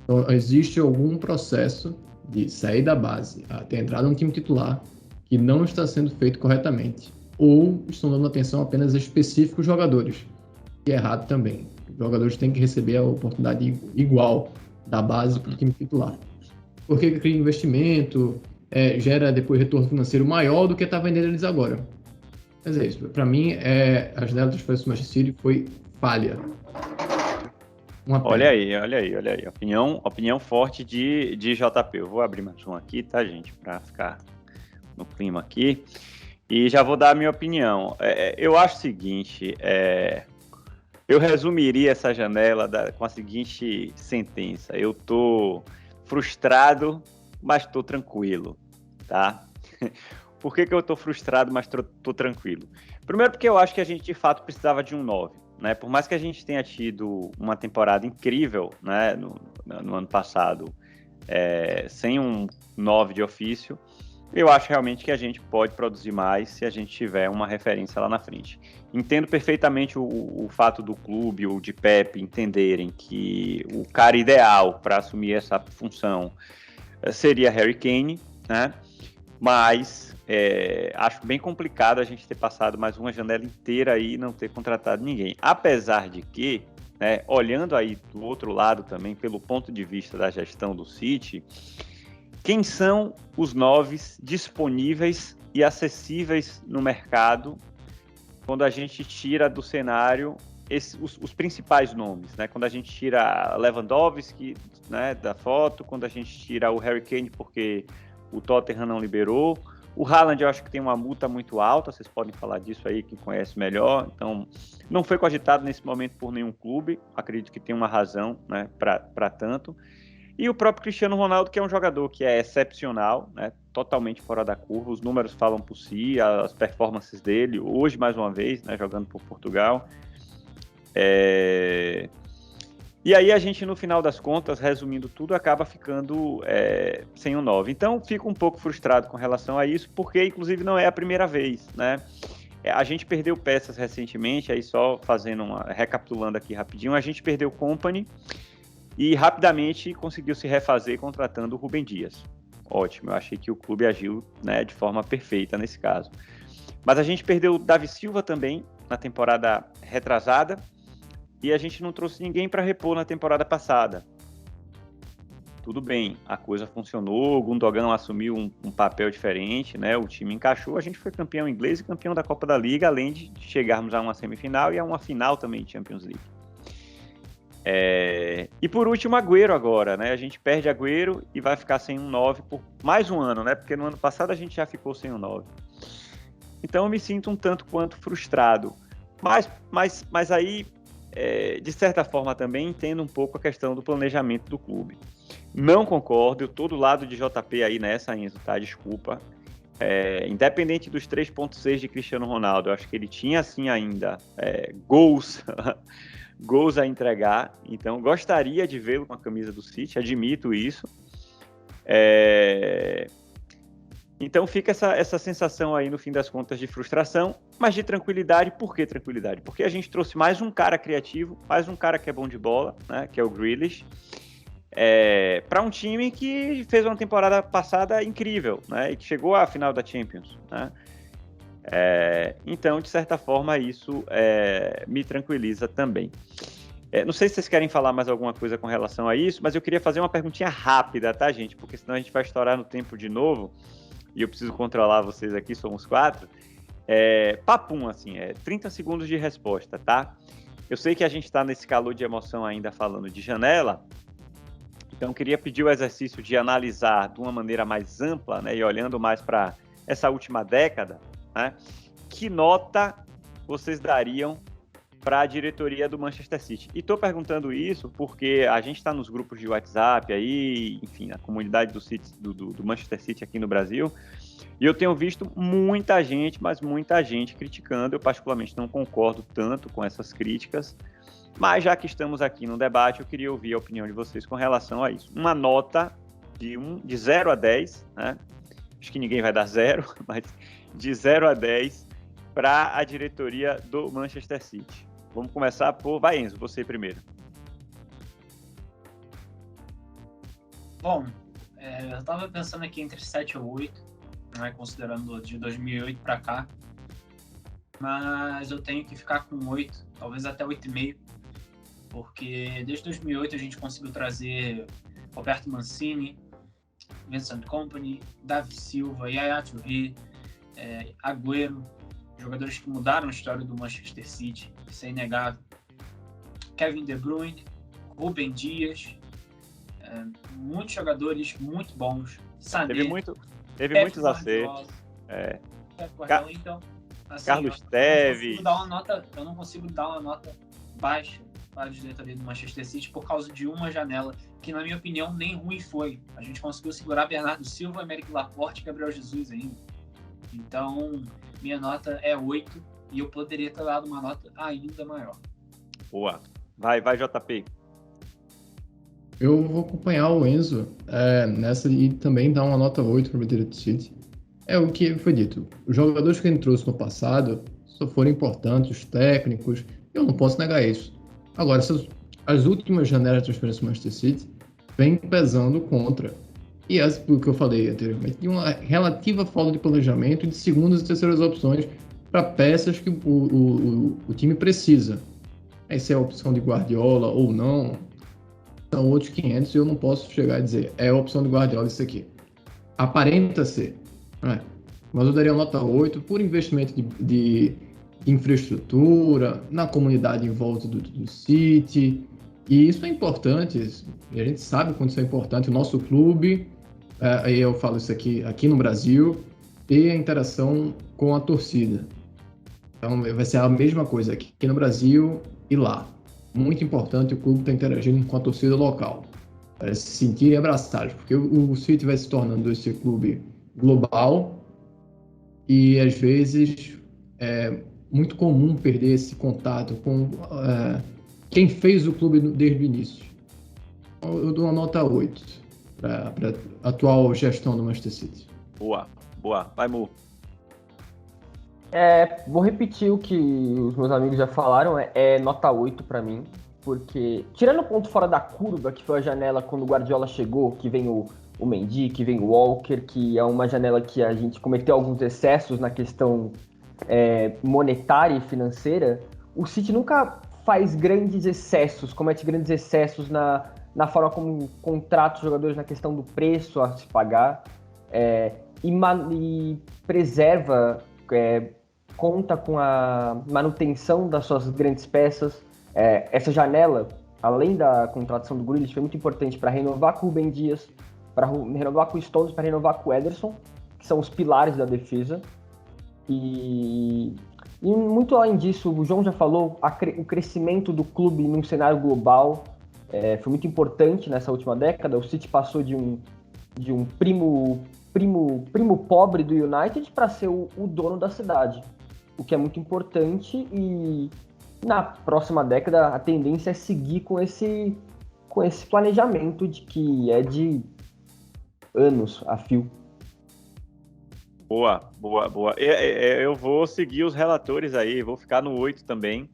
Então, existe algum processo de sair da base até entrar no time titular que não está sendo feito corretamente. Ou estão dando atenção apenas a específicos jogadores. Que é errado também. Os jogadores têm que receber a oportunidade igual da base para o time titular. Porque cria investimento, gera depois retorno financeiro maior do que está vendendo eles agora. Mas é isso. Para mim, a janela de transferência do Manchester City foi falha. Olha aí. Opinião forte de JP. Eu vou abrir mais um aqui, tá, gente? Para ficar no clima aqui. E já vou dar a minha opinião. Eu acho o seguinte... Eu resumiria essa janela com a seguinte sentença: eu tô frustrado, mas tô tranquilo, tá? Por que eu tô frustrado, mas tô tranquilo? Primeiro porque eu acho que a gente de fato precisava de um 9, né? Por mais que a gente tenha tido uma temporada incrível, né, no ano passado, sem um 9 de ofício, eu acho realmente que a gente pode produzir mais se a gente tiver uma referência lá na frente. Entendo perfeitamente o fato do clube ou de Pepe entenderem que o cara ideal para assumir essa função seria Harry Kane, né? Mas acho bem complicado a gente ter passado mais uma janela inteira aí e não ter contratado ninguém. Apesar de que, né, olhando aí do outro lado também, pelo ponto de vista da gestão do City, quem são os 9 disponíveis e acessíveis no mercado quando a gente tira do cenário os principais nomes, né? Quando a gente tira Lewandowski, né, da foto, quando a gente tira o Harry Kane porque o Tottenham não liberou, o Haaland eu acho que tem uma multa muito alta, vocês podem falar disso aí, quem conhece melhor, então não foi cogitado nesse momento por nenhum clube, acredito que tem uma razão, né, para tanto. E o próprio Cristiano Ronaldo, que é um jogador que é excepcional, né, totalmente fora da curva, os números falam por si, as performances dele, hoje mais uma vez, né, jogando por Portugal. E aí a gente, no final das contas, resumindo tudo, acaba ficando sem um 9. Então, fico um pouco frustrado com relação a isso, porque, inclusive, não é a primeira vez, né? A gente perdeu peças recentemente, aí só recapitulando aqui rapidinho, a gente perdeu Kompany, e rapidamente conseguiu se refazer contratando o Rúben Dias. Ótimo, eu achei que o clube agiu, né, de forma perfeita nesse caso. Mas a gente perdeu o Davi Silva também na temporada retrasada e a gente não trouxe ninguém para repor na temporada passada. Tudo bem, a coisa funcionou, o Gundogan assumiu um papel diferente, né, o time encaixou, a gente foi campeão inglês e campeão da Copa da Liga, além de chegarmos a uma semifinal e a uma final também de Champions League. E por último, Agüero agora, né? A gente perde Agüero e vai ficar sem um 9 por mais um ano, né? Porque no ano passado a gente já ficou sem um 9. Então eu me sinto um tanto quanto frustrado. Mas aí, de certa forma, também entendo um pouco a questão do planejamento do clube. Não concordo, eu tô do lado de JP aí nessa, Enzo, tá? Desculpa. Independente dos 3.6 de Cristiano Ronaldo, eu acho que ele tinha, assim, ainda gols a entregar, então gostaria de vê-lo com a camisa do City, admito isso. Então fica essa sensação aí, no fim das contas, de frustração, mas de tranquilidade. Por que tranquilidade? Porque a gente trouxe mais um cara criativo, mais um cara que é bom de bola, né, que é o Grealish, para um time que fez uma temporada passada incrível, né, e que chegou à final da Champions, né? Então, de certa forma, isso me tranquiliza também. Não sei se vocês querem falar mais alguma coisa com relação a isso, mas eu queria fazer uma perguntinha rápida, tá, gente? Porque senão a gente vai estourar no tempo de novo e eu preciso controlar vocês aqui, somos 4. Papum, assim, 30 segundos de resposta, tá? Eu sei que a gente está nesse calor de emoção ainda falando de janela, então eu queria pedir o exercício de analisar de uma maneira mais ampla, né, e olhando mais para essa última década, né? Que nota vocês dariam para a diretoria do Manchester City? E estou perguntando isso porque a gente está nos grupos de WhatsApp aí, enfim, a comunidade do Manchester City aqui no Brasil, e eu tenho visto muita gente, mas muita gente criticando. Eu particularmente não concordo tanto com essas críticas, mas já que estamos aqui no debate, eu queria ouvir a opinião de vocês com relação a isso. Uma nota de 0 a 10, né? Acho que ninguém vai dar 0, mas de 0 a 10 para a diretoria do Manchester City. Vamos começar por... Vai, Enzo, você primeiro. Bom, eu estava pensando aqui entre 7 ou 8, né, considerando de 2008 para cá, mas eu tenho que ficar com 8, talvez até 8,5, porque desde 2008 a gente conseguiu trazer Roberto Mancini, Vincent Kompany, Davi Silva, Yaya Touré, Agüero, jogadores que mudaram a história do Manchester City, isso é inegável. Kevin De Bruyne, Rúben Dias, muitos jogadores muito bons. Sané, teve muitos acertos. Então, assim, Carlos Tevez. Eu não consigo dar uma nota baixa para a diretoria do Manchester City por causa de uma janela que, na minha opinião, nem ruim foi. A gente conseguiu segurar Bernardo Silva, Emerick Laporte e Gabriel Jesus ainda. Então, minha nota é 8 e eu poderia ter dado uma nota ainda maior. Boa. Vai, JP. Eu vou acompanhar o Enzo nessa e também dar uma nota 8 para o Manchester City. É o que foi dito. Os jogadores que ele trouxe no passado só foram importantes, os técnicos, eu não posso negar isso. Agora, as últimas janelas de transferência do Manchester City vêm pesando contra. E o que eu falei anteriormente, de uma relativa falta de planejamento e de segundas e terceiras opções para peças que o time precisa. Se é a opção de Guardiola ou não, são outros 500 e eu não posso chegar e dizer é a opção de Guardiola isso aqui. Aparenta ser. Mas eu daria nota 8 por investimento de infraestrutura, na comunidade em volta do City. E isso é importante, a gente sabe quanto isso é importante. O nosso clube, eu falo isso aqui no Brasil, ter a interação com a torcida. Então vai ser a mesma coisa aqui no Brasil e lá. Muito importante o clube estar interagindo com a torcida local, para se sentirem abraçados, porque o City vai se tornando esse clube global e às vezes é muito comum perder esse contato com quem fez o clube desde o início. Eu dou uma nota 8 para a atual gestão do Manchester City. Boa. Vai, Mu. Vou repetir o que os meus amigos já falaram, é nota 8 para mim, porque tirando o ponto fora da curva, que foi a janela quando o Guardiola chegou, que vem o Mendy, que vem o Walker, que é uma janela que a gente cometeu alguns excessos na questão monetária e financeira, o City nunca faz grandes excessos, comete grandes excessos na forma como contrata os jogadores, na questão do preço a se pagar, e preserva, conta com a manutenção das suas grandes peças. Essa janela, além da contratação do Grealish, foi muito importante para renovar com o Rúben Dias, para renovar com o Stones, para renovar com o Ederson, que são os pilares da defesa. E muito além disso, o João já falou, o crescimento do clube num cenário global foi muito importante nessa última década. O City passou de um primo pobre do United para ser o dono da cidade, o que é muito importante, e na próxima década a tendência é seguir com esse planejamento que é de anos a fio. Boa. Eu vou seguir os relatores aí, vou ficar no 8 também.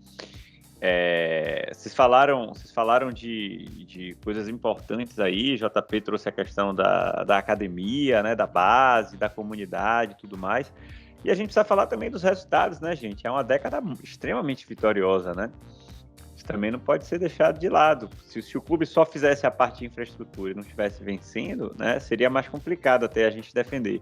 Vocês falaram de coisas importantes aí. JP trouxe a questão da academia, né, da base, da comunidade e tudo mais. E a gente precisa falar também dos resultados, né, gente? É uma década extremamente vitoriosa, né? Isso também não pode ser deixado de lado. Se o clube só fizesse a parte de infraestrutura e não estivesse vencendo, né, seria mais complicado até a gente defender.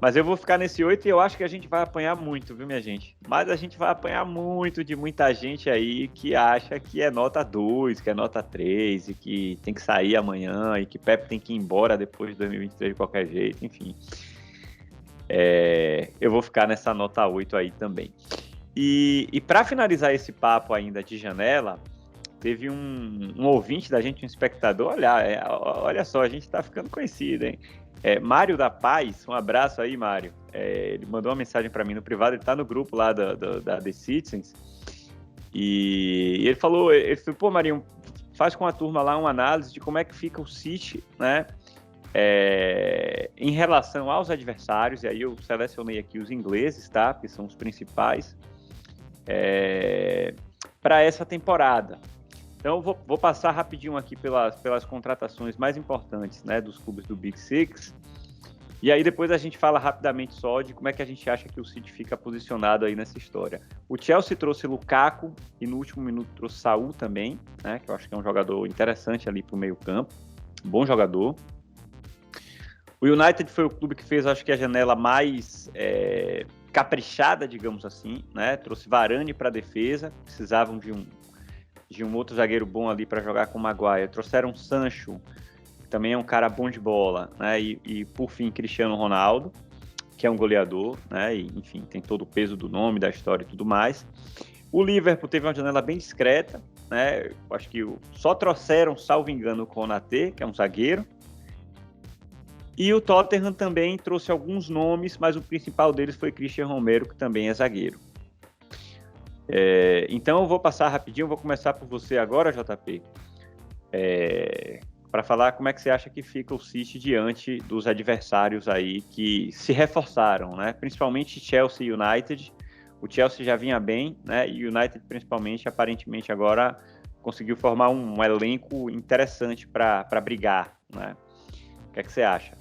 Mas eu vou ficar nesse 8 e eu acho que a gente vai apanhar muito, viu, minha gente? Mas a gente vai apanhar muito de muita gente aí que acha que é nota 2, que é nota 3 e que tem que sair amanhã e que Pepe tem que ir embora depois de 2023 de qualquer jeito, enfim. Eu vou ficar nessa nota 8 aí também. E para finalizar esse papo ainda de janela, teve um ouvinte da gente, um espectador, olha só, a gente tá ficando conhecido, hein? Mário da Paz, um abraço aí, Mário. Ele mandou uma mensagem para mim no privado, ele tá no grupo lá da The Citizens, e ele falou, pô, Marinho, faz com a turma lá uma análise de como é que fica o City, né, em relação aos adversários, e aí eu selecionei aqui os ingleses, tá, que são os principais, para essa temporada. Então, eu vou passar rapidinho aqui pelas contratações mais importantes, né, dos clubes do Big Six. E aí depois a gente fala rapidamente só de como é que a gente acha que o City fica posicionado aí nessa história. O Chelsea trouxe Lukaku e no último minuto trouxe Saúl também, né, que eu acho que é um jogador interessante ali para o meio campo. Bom jogador. O United foi o clube que fez, acho que, a janela mais caprichada, digamos assim, né? Trouxe Varane para a defesa, precisavam de um outro zagueiro bom ali para jogar com o Maguire. Trouxeram Sancho, que também é um cara bom de bola, né? E por fim, Cristiano Ronaldo, que é um goleador, né? E, enfim, tem todo o peso do nome, da história e tudo mais. O Liverpool teve uma janela bem discreta, né? Eu acho que só trouxeram, salvo engano, o Konaté, que é um zagueiro. E o Tottenham também trouxe alguns nomes, mas o principal deles foi Christian Romero, que também é zagueiro. Então eu vou passar rapidinho, vou começar por você agora, JP. para falar como é que você acha que fica o City diante dos adversários aí que se reforçaram, né? Principalmente Chelsea e United. O Chelsea já vinha bem, né? E o United, principalmente, aparentemente agora conseguiu formar um elenco interessante para brigar, né? O que é que você acha?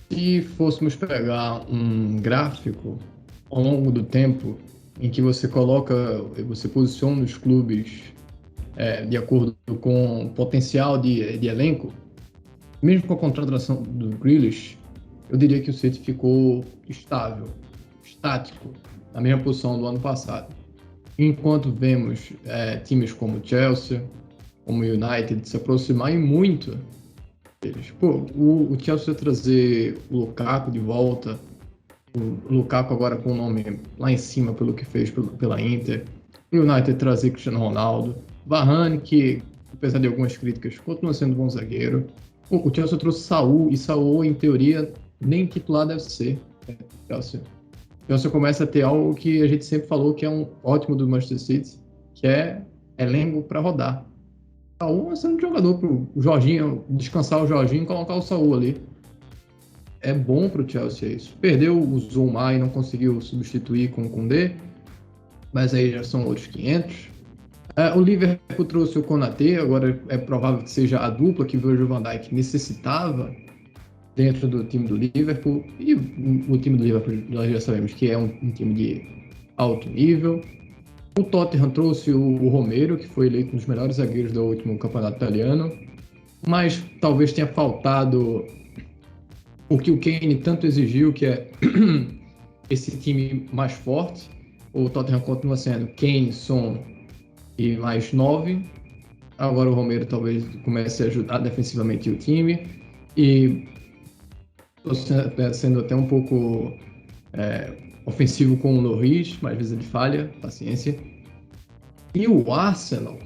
Se fôssemos pegar um gráfico ao longo do tempo, em que você posiciona os clubes de acordo com o potencial de elenco, mesmo com a contratação do Grealish, eu diria que o City ficou estável, estático, na mesma posição do ano passado. Enquanto vemos times como o Chelsea, como o United se aproximarem muito deles. Pô, o Chelsea trazer o Lukaku de volta, o Lukaku agora com o nome lá em cima pelo que fez pela Inter, o United trazer Cristiano Ronaldo, Varane, que apesar de algumas críticas continua sendo um bom zagueiro. O Chelsea trouxe Saúl, e Saúl em teoria nem titular deve ser. Chelsea começa a ter algo que a gente sempre falou que é um ótimo do Manchester City, que é elenco para rodar. Saúl é sendo um jogador pro Jorginho, descansar o Jorginho e colocar o Saúl ali. É bom pro Chelsea isso. Perdeu o Zouma e não conseguiu substituir com o Koundé, mas aí já são outros 500. O Liverpool trouxe o Konaté, agora é provável que seja a dupla que o Virgil van Dijk necessitava dentro do time do Liverpool. E o time do Liverpool nós já sabemos que é um time de alto nível. O Tottenham trouxe o Romero, que foi eleito um dos melhores zagueiros do último campeonato italiano, mas talvez tenha faltado o que o Kane tanto exigiu, que é esse time mais forte. O Tottenham continua sendo Kane, Son e mais 9. Agora o Romero talvez comece a ajudar defensivamente o time. E estou sendo até um pouco ofensivo com o Norris, mas às vezes ele falha, paciência. E o Arsenal,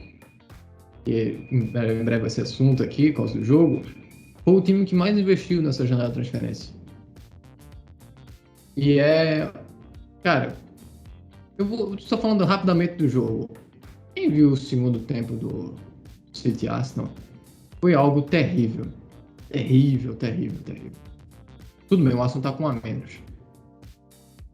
que em breve vai ser assunto aqui, por causa do jogo, foi o time que mais investiu nessa janela de transferência. E cara, eu vou só falando rapidamente do jogo. Quem viu o segundo tempo do City Arsenal, foi algo terrível. Terrível. Tudo bem, o Arsenal tá com um a menos.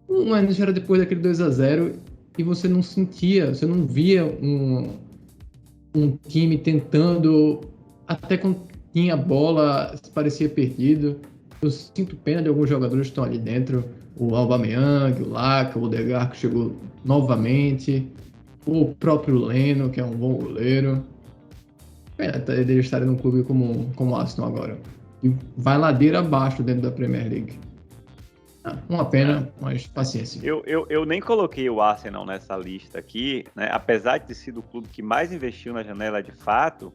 O menos era depois daquele 2-0 e você não sentia, você não via um time tentando, até quando tinha bola, parecia perdido. Eu sinto pena de alguns jogadores que estão ali dentro. O Aubameyang, o Laka, o Odegaard que chegou novamente. O próprio Leno, que é um bom goleiro. Pena dele estar num clube como o Arsenal agora. E vai ladeira abaixo dentro da Premier League. Uma pena, mas paciência. Eu nem coloquei o Arsenal nessa lista aqui, né? Apesar de ter sido o clube que mais investiu na janela de fato,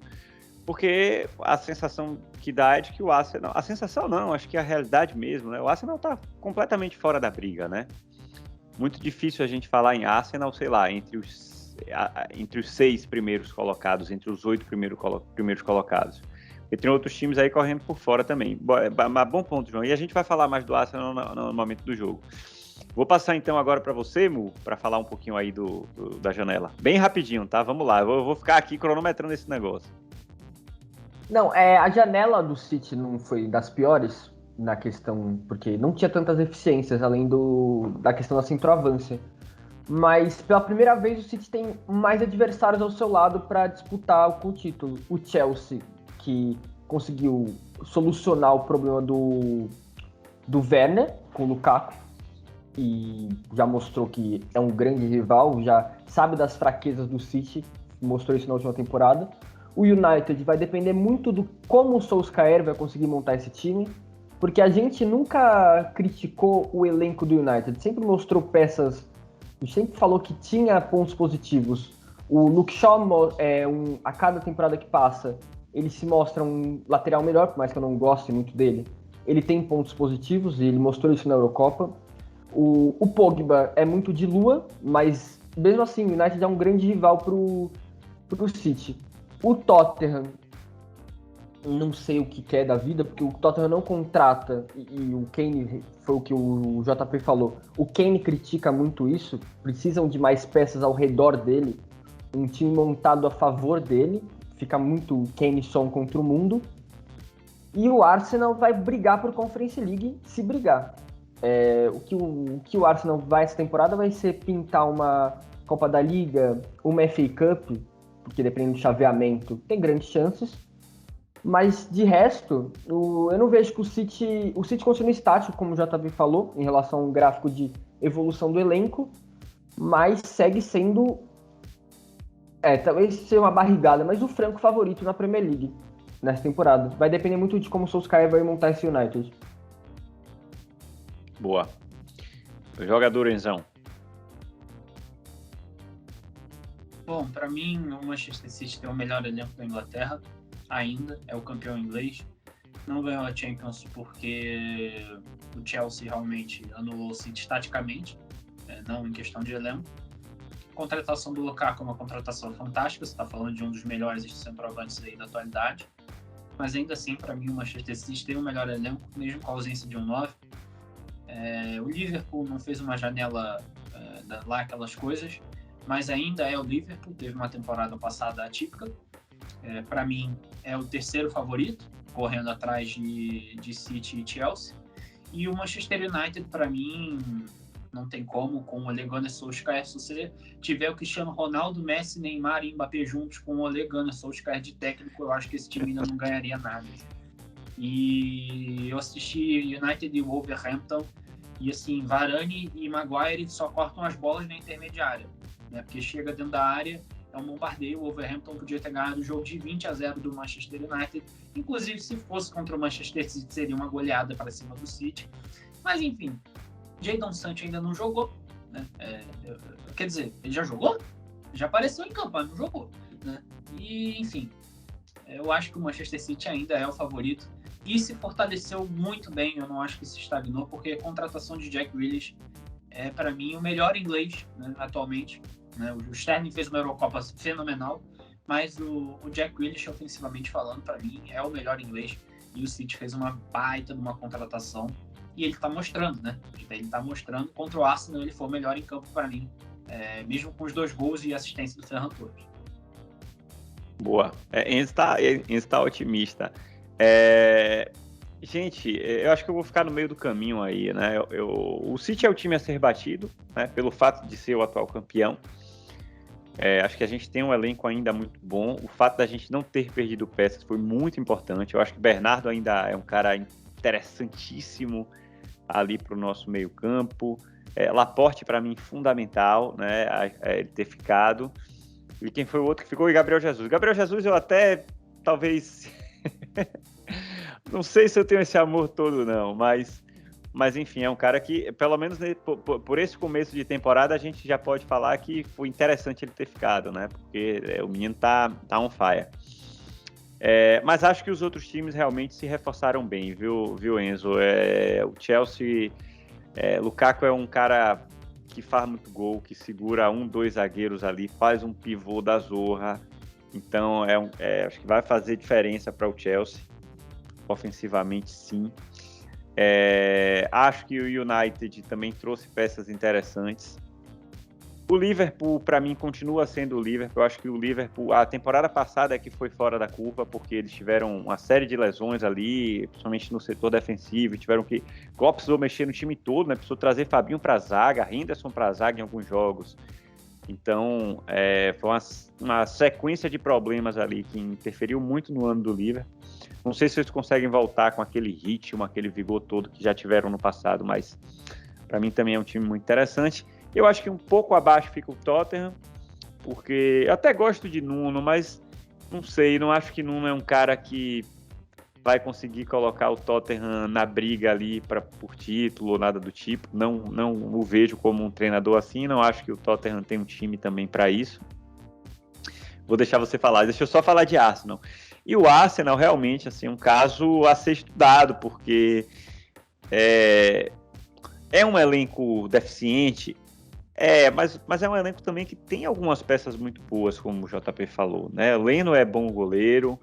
porque a sensação que dá é de que o Arsenal... A sensação não, acho que é a realidade mesmo, né? O Arsenal tá completamente fora da briga, né? Muito difícil a gente falar em Arsenal, sei lá, entre os 6 primeiros colocados, entre os 8 primeiros colocados. E tem outros times aí correndo por fora também. Bom ponto, João. E a gente vai falar mais do Arsenal no momento do jogo. Vou passar então agora para você, Mu, para falar um pouquinho aí da janela. Bem rapidinho, tá? Vamos lá. Eu vou ficar aqui cronometrando esse negócio. Não, a janela do City não foi das piores na questão, porque não tinha tantas eficiências além da questão da centroavância. Mas pela primeira vez o City tem mais adversários ao seu lado para disputar o título. O Chelsea, que conseguiu solucionar o problema do Werner com o Lukaku e já mostrou que é um grande rival, já sabe das fraquezas do City, mostrou isso na última temporada. O United vai depender muito do como o Solskjaer vai conseguir montar esse time, porque a gente nunca criticou o elenco do United, sempre mostrou peças, a gente sempre falou que tinha pontos positivos. O Luke Shaw, a cada temporada que passa, ele se mostra um lateral melhor, por mais que eu não goste muito dele. Ele tem pontos positivos e ele mostrou isso na Eurocopa. O Pogba é muito de lua, mas mesmo assim o United é um grande rival pro City. O Tottenham, não sei o que quer da vida, porque o Tottenham não contrata, e o Kane, foi o que o JP falou, o Kane critica muito isso, precisam de mais peças ao redor dele, um time montado a favor dele, fica muito Kane e Son contra o mundo. E o Arsenal vai brigar por Conference League, se brigar. O que o Arsenal vai essa temporada vai ser pintar uma Copa da Liga, uma FA Cup, porque dependendo do chaveamento tem grandes chances. Mas de resto, eu não vejo que o City continua estático, como o JB falou, em relação ao gráfico de evolução do elenco, mas segue sendo, talvez seja uma barrigada, mas o franco favorito na Premier League nessa temporada. Vai depender muito de como o Solskjaer vai montar esse United. Boa. Jogador, Enzão. Bom, para mim, o Manchester City tem o melhor elenco da Inglaterra, ainda, é o campeão inglês. Não ganhou a Champions porque o Chelsea realmente anulou o City taticamente, não em questão de elenco. A contratação do Lukaku é uma contratação fantástica, você está falando de um dos melhores centroavantes aí da atualidade, mas ainda assim, para mim, o Manchester City tem o melhor elenco, mesmo com a ausência de um 9. O Liverpool não fez uma janela lá, aquelas coisas, mas ainda é o Liverpool, teve uma temporada passada atípica. Para mim, é o terceiro favorito, correndo atrás de City e Chelsea. E o Manchester United, para mim, não tem como, com o Ole Gunnar Solskjaer. Se você tiver o Cristiano Ronaldo, Messi, Neymar e Mbappé juntos com o Ole Gunnar Solskjaer de técnico, eu acho que esse time ainda não ganharia nada. E eu assisti United e Wolverhampton, e assim, Varane e Maguire só cortam as bolas na intermediária, né? Porque chega dentro da área, é um bombardeio. O Wolverhampton podia ter ganhado o jogo de 20-0 do Manchester United, inclusive se fosse contra o Manchester City seria uma goleada para cima do City, mas enfim, Jadon Sancho ainda não jogou, né? Quer dizer, ele já jogou? Já apareceu em campo, mas não jogou, né? E enfim, eu acho que o Manchester City ainda é o favorito e se fortaleceu muito bem. Eu não acho que se estagnou, porque a contratação de Jack Grealish é, para mim, o melhor inglês, né, atualmente, né? O Sterling fez uma Eurocopa fenomenal, mas o Jack Grealish, ofensivamente falando, para mim, é o melhor inglês. E o City fez uma baita de uma contratação e ele está mostrando, né? Ele está mostrando. Contra o Arsenal, ele foi o melhor em campo para mim, mesmo com os 2 gols e assistência do Ferran Torres. Boa. Enzo está otimista. Gente, eu acho que eu vou ficar no meio do caminho aí, né? O City é o time a ser batido, né? Pelo fato de ser o atual campeão. Acho que a gente tem um elenco ainda muito bom. O fato da gente não ter perdido peças foi muito importante. Eu acho que o Bernardo ainda é um cara interessantíssimo ali para o nosso meio campo. Laporte, para mim, fundamental, né? Ele ter ficado. E quem foi o outro que ficou? E Gabriel Jesus. Gabriel Jesus eu até, talvez... não sei se eu tenho esse amor todo, não, mas enfim, é um cara que, pelo menos por esse começo de temporada, a gente já pode falar que foi interessante ele ter ficado, né? Porque o menino tá on fire. Mas acho que os outros times realmente se reforçaram bem, viu, Enzo? O Chelsea, Lukaku é um cara que faz muito gol, que segura 2 zagueiros ali, faz um pivô da zorra. Então, acho que vai fazer diferença para o Chelsea. Ofensivamente, sim. Acho que o United também trouxe peças interessantes. O Liverpool, para mim, continua sendo o Liverpool. Eu acho que o Liverpool, a temporada passada é que foi fora da curva, porque eles tiveram uma série de lesões ali, principalmente no setor defensivo, tiveram que... Klopp precisou mexer no time todo, né? Precisou trazer Fabinho para a zaga, Henderson para a zaga em alguns jogos. Então, foi uma sequência de problemas ali que interferiu muito no ano do Liverpool. Não sei se eles conseguem voltar com aquele ritmo, aquele vigor todo que já tiveram no passado, mas para mim também é um time muito interessante. Eu acho que um pouco abaixo fica o Tottenham, porque eu até gosto de Nuno, mas não sei, não acho que Nuno é um cara que vai conseguir colocar o Tottenham na briga ali por título ou nada do tipo. Não o vejo como um treinador assim, não acho que o Tottenham tem um time também para isso. Vou deixar você falar, deixa eu só falar de Arsenal. E o Arsenal realmente assim, um caso a ser estudado, porque é um elenco deficiente, mas é um elenco também que tem algumas peças muito boas, como o JP falou, né? O Leno é bom goleiro,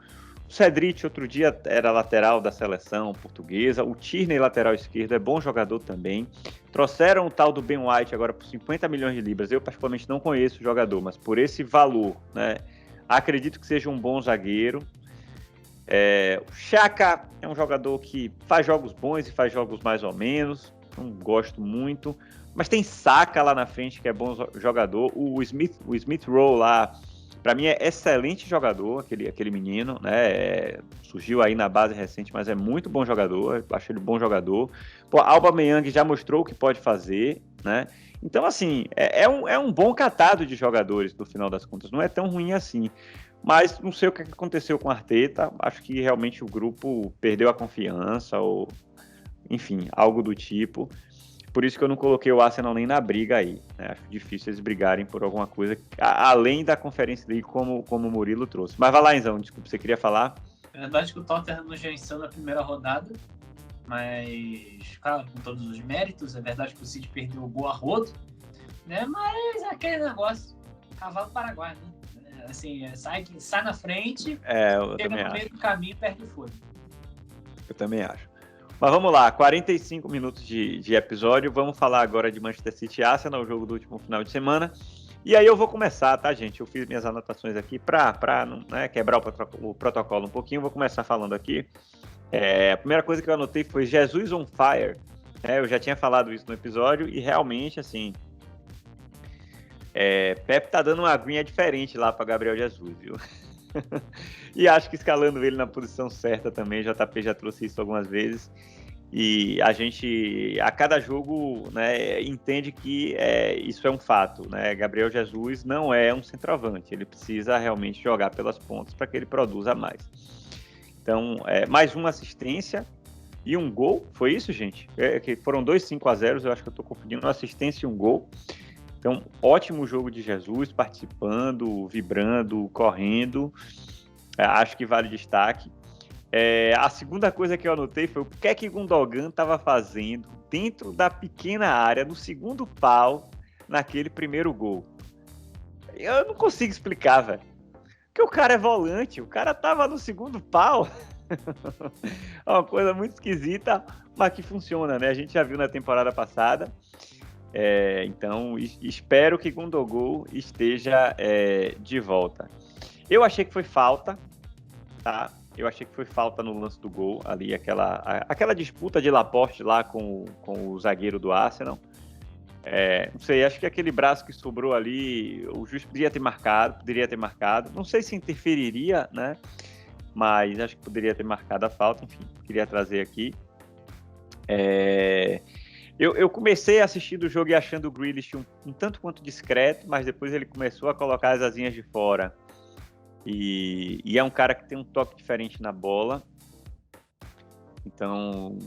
o Cedric outro dia era lateral da seleção portuguesa, o Tierney lateral esquerdo é bom jogador também. Trouxeram o tal do Ben White agora por 50 milhões de libras. Eu particularmente não conheço o jogador, mas por esse valor, né? Acredito que seja um bom zagueiro. O Xhaka é um jogador que faz jogos bons e faz jogos mais ou menos. Não gosto muito. Mas tem Saka lá na frente, que é bom jogador. O Smith Rowe lá, para mim, é excelente jogador, aquele menino, né? Surgiu aí na base recente, mas é muito bom jogador. Acho ele bom jogador. Aubameyang já mostrou o que pode fazer, né? Então, assim, é um bom catado de jogadores, no final das contas. Não é tão ruim assim. Mas não sei o que aconteceu com o Arteta. Acho que realmente o grupo perdeu a confiança, ou enfim, algo do tipo. Por isso que eu não coloquei o Arsenal nem na briga aí, né? Acho difícil eles brigarem por alguma coisa, além da Conference League, como o Murilo trouxe. Mas vai lá, Enzão, desculpa, você queria falar? É verdade que o Tottenham não venceu na primeira rodada, mas, claro, com todos os méritos. É verdade que o City perdeu o gol a rodo, né? Mas é aquele negócio, cavalo paraguai, né? Assim, sai na frente, chega no meio do caminho e perde o fôlego. Eu também acho. Mas vamos lá, 45 minutos de episódio. Vamos falar agora de Manchester City e Arsenal, o jogo do último final de semana. E aí eu vou começar, tá, gente? Eu fiz minhas anotações aqui para quebrar o protocolo um pouquinho. Vou começar falando aqui. A primeira coisa que eu anotei foi Jesus on fire. Eu já tinha falado isso no episódio e realmente, assim, Pep tá dando uma aguinha diferente lá para Gabriel Jesus, viu? E acho que escalando ele na posição certa também. O JP já trouxe isso algumas vezes. E a gente, a cada jogo, né, entende que isso é um fato, né? Gabriel Jesus não é um centroavante, ele precisa realmente jogar pelas pontas para que ele produza mais. Então, mais uma assistência e um gol, foi isso, gente? Que foram 2 5-0, eu acho que eu estou confundindo, uma assistência e um gol. Então, ótimo jogo de Jesus, participando, vibrando, correndo, acho que vale destaque. A segunda coisa que eu anotei foi o que Gundogan estava fazendo dentro da pequena área, no segundo pau, naquele primeiro gol. Eu não consigo explicar, velho. Porque o cara é volante, o cara tava no segundo pau. É uma coisa muito esquisita, mas que funciona, né? A gente já viu na temporada passada. Então, espero que Gundogan esteja de volta. Eu achei que foi falta, tá? Eu achei que foi falta no lance do gol, ali, aquela disputa de Laporte lá com o zagueiro do Arsenal. Não sei, acho que aquele braço que sobrou ali, o juiz poderia ter marcado. Não sei se interferiria, né? Mas acho que poderia ter marcado a falta, enfim, queria trazer aqui. Eu comecei a assistir do jogo e achando o Grealish um tanto quanto discreto, mas depois ele começou a colocar as asinhas de fora. E é um cara que tem um toque diferente na bola. Então,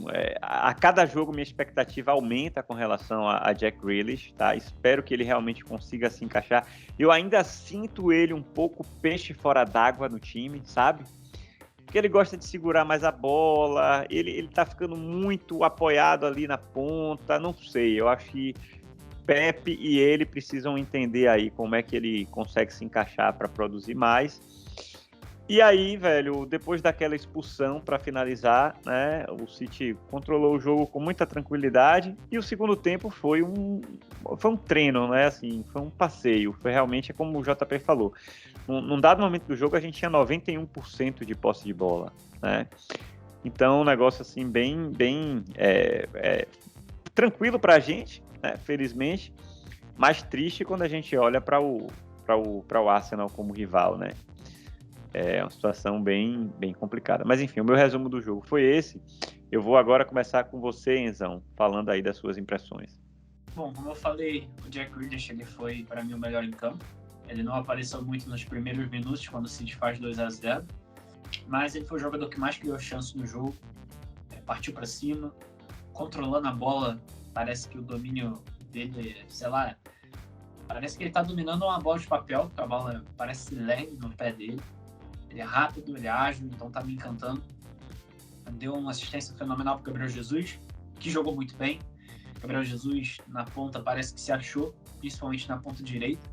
a cada jogo minha expectativa aumenta com relação a Jack Grealish, tá? Espero que ele realmente consiga se encaixar. Eu ainda sinto ele um pouco peixe fora d'água no time, sabe? Porque ele gosta de segurar mais a bola, ele tá ficando muito apoiado ali na ponta, não sei, eu acho que Pepe e ele precisam entender aí como é que ele consegue se encaixar para produzir mais. E aí, velho, depois daquela expulsão para finalizar, né, o City controlou o jogo com muita tranquilidade e o segundo tempo foi um treino, né, assim, foi um passeio, foi realmente como o JP falou. Num dado momento do jogo a gente tinha 91% de posse de bola, né? Então, um negócio assim bem tranquilo para a gente, né, felizmente, mas triste quando a gente olha para o Arsenal como rival, né? É uma situação bem complicada. Mas enfim, o meu resumo do jogo foi esse. Eu vou agora começar com você, Enzão, falando aí das suas impressões. Bom, como eu falei, o Jack Grealish ele foi, para mim, o melhor em campo. Ele não apareceu muito nos primeiros minutos, quando o City faz 2-0, mas ele foi o jogador que mais criou chance no jogo. Partiu para cima, controlando a bola. Parece que o domínio dele, sei lá, parece que ele tá dominando uma bola de papel, porque a bola parece leve no pé dele. Ele é rápido, ele é ágil, então tá me encantando. Deu uma assistência fenomenal pro Gabriel Jesus, que jogou muito bem. Gabriel Jesus, na ponta, parece que se achou, principalmente na ponta direita.